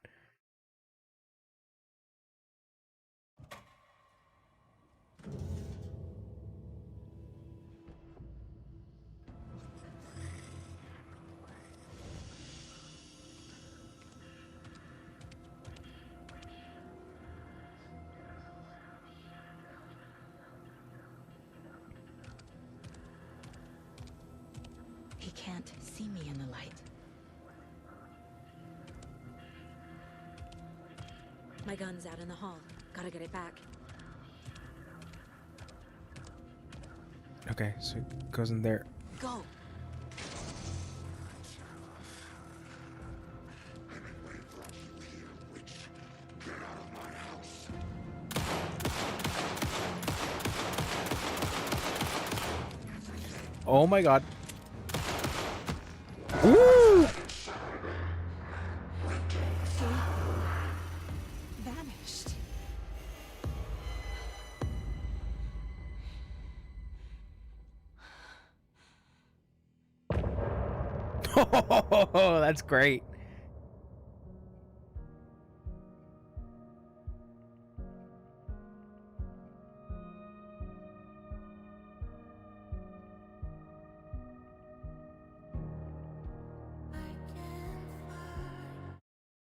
He can't see me in the light. My gun's out in the hall. Gotta get it back. Okay, so it goes in there. Go. Oh my God. Woo! Oh, that's great.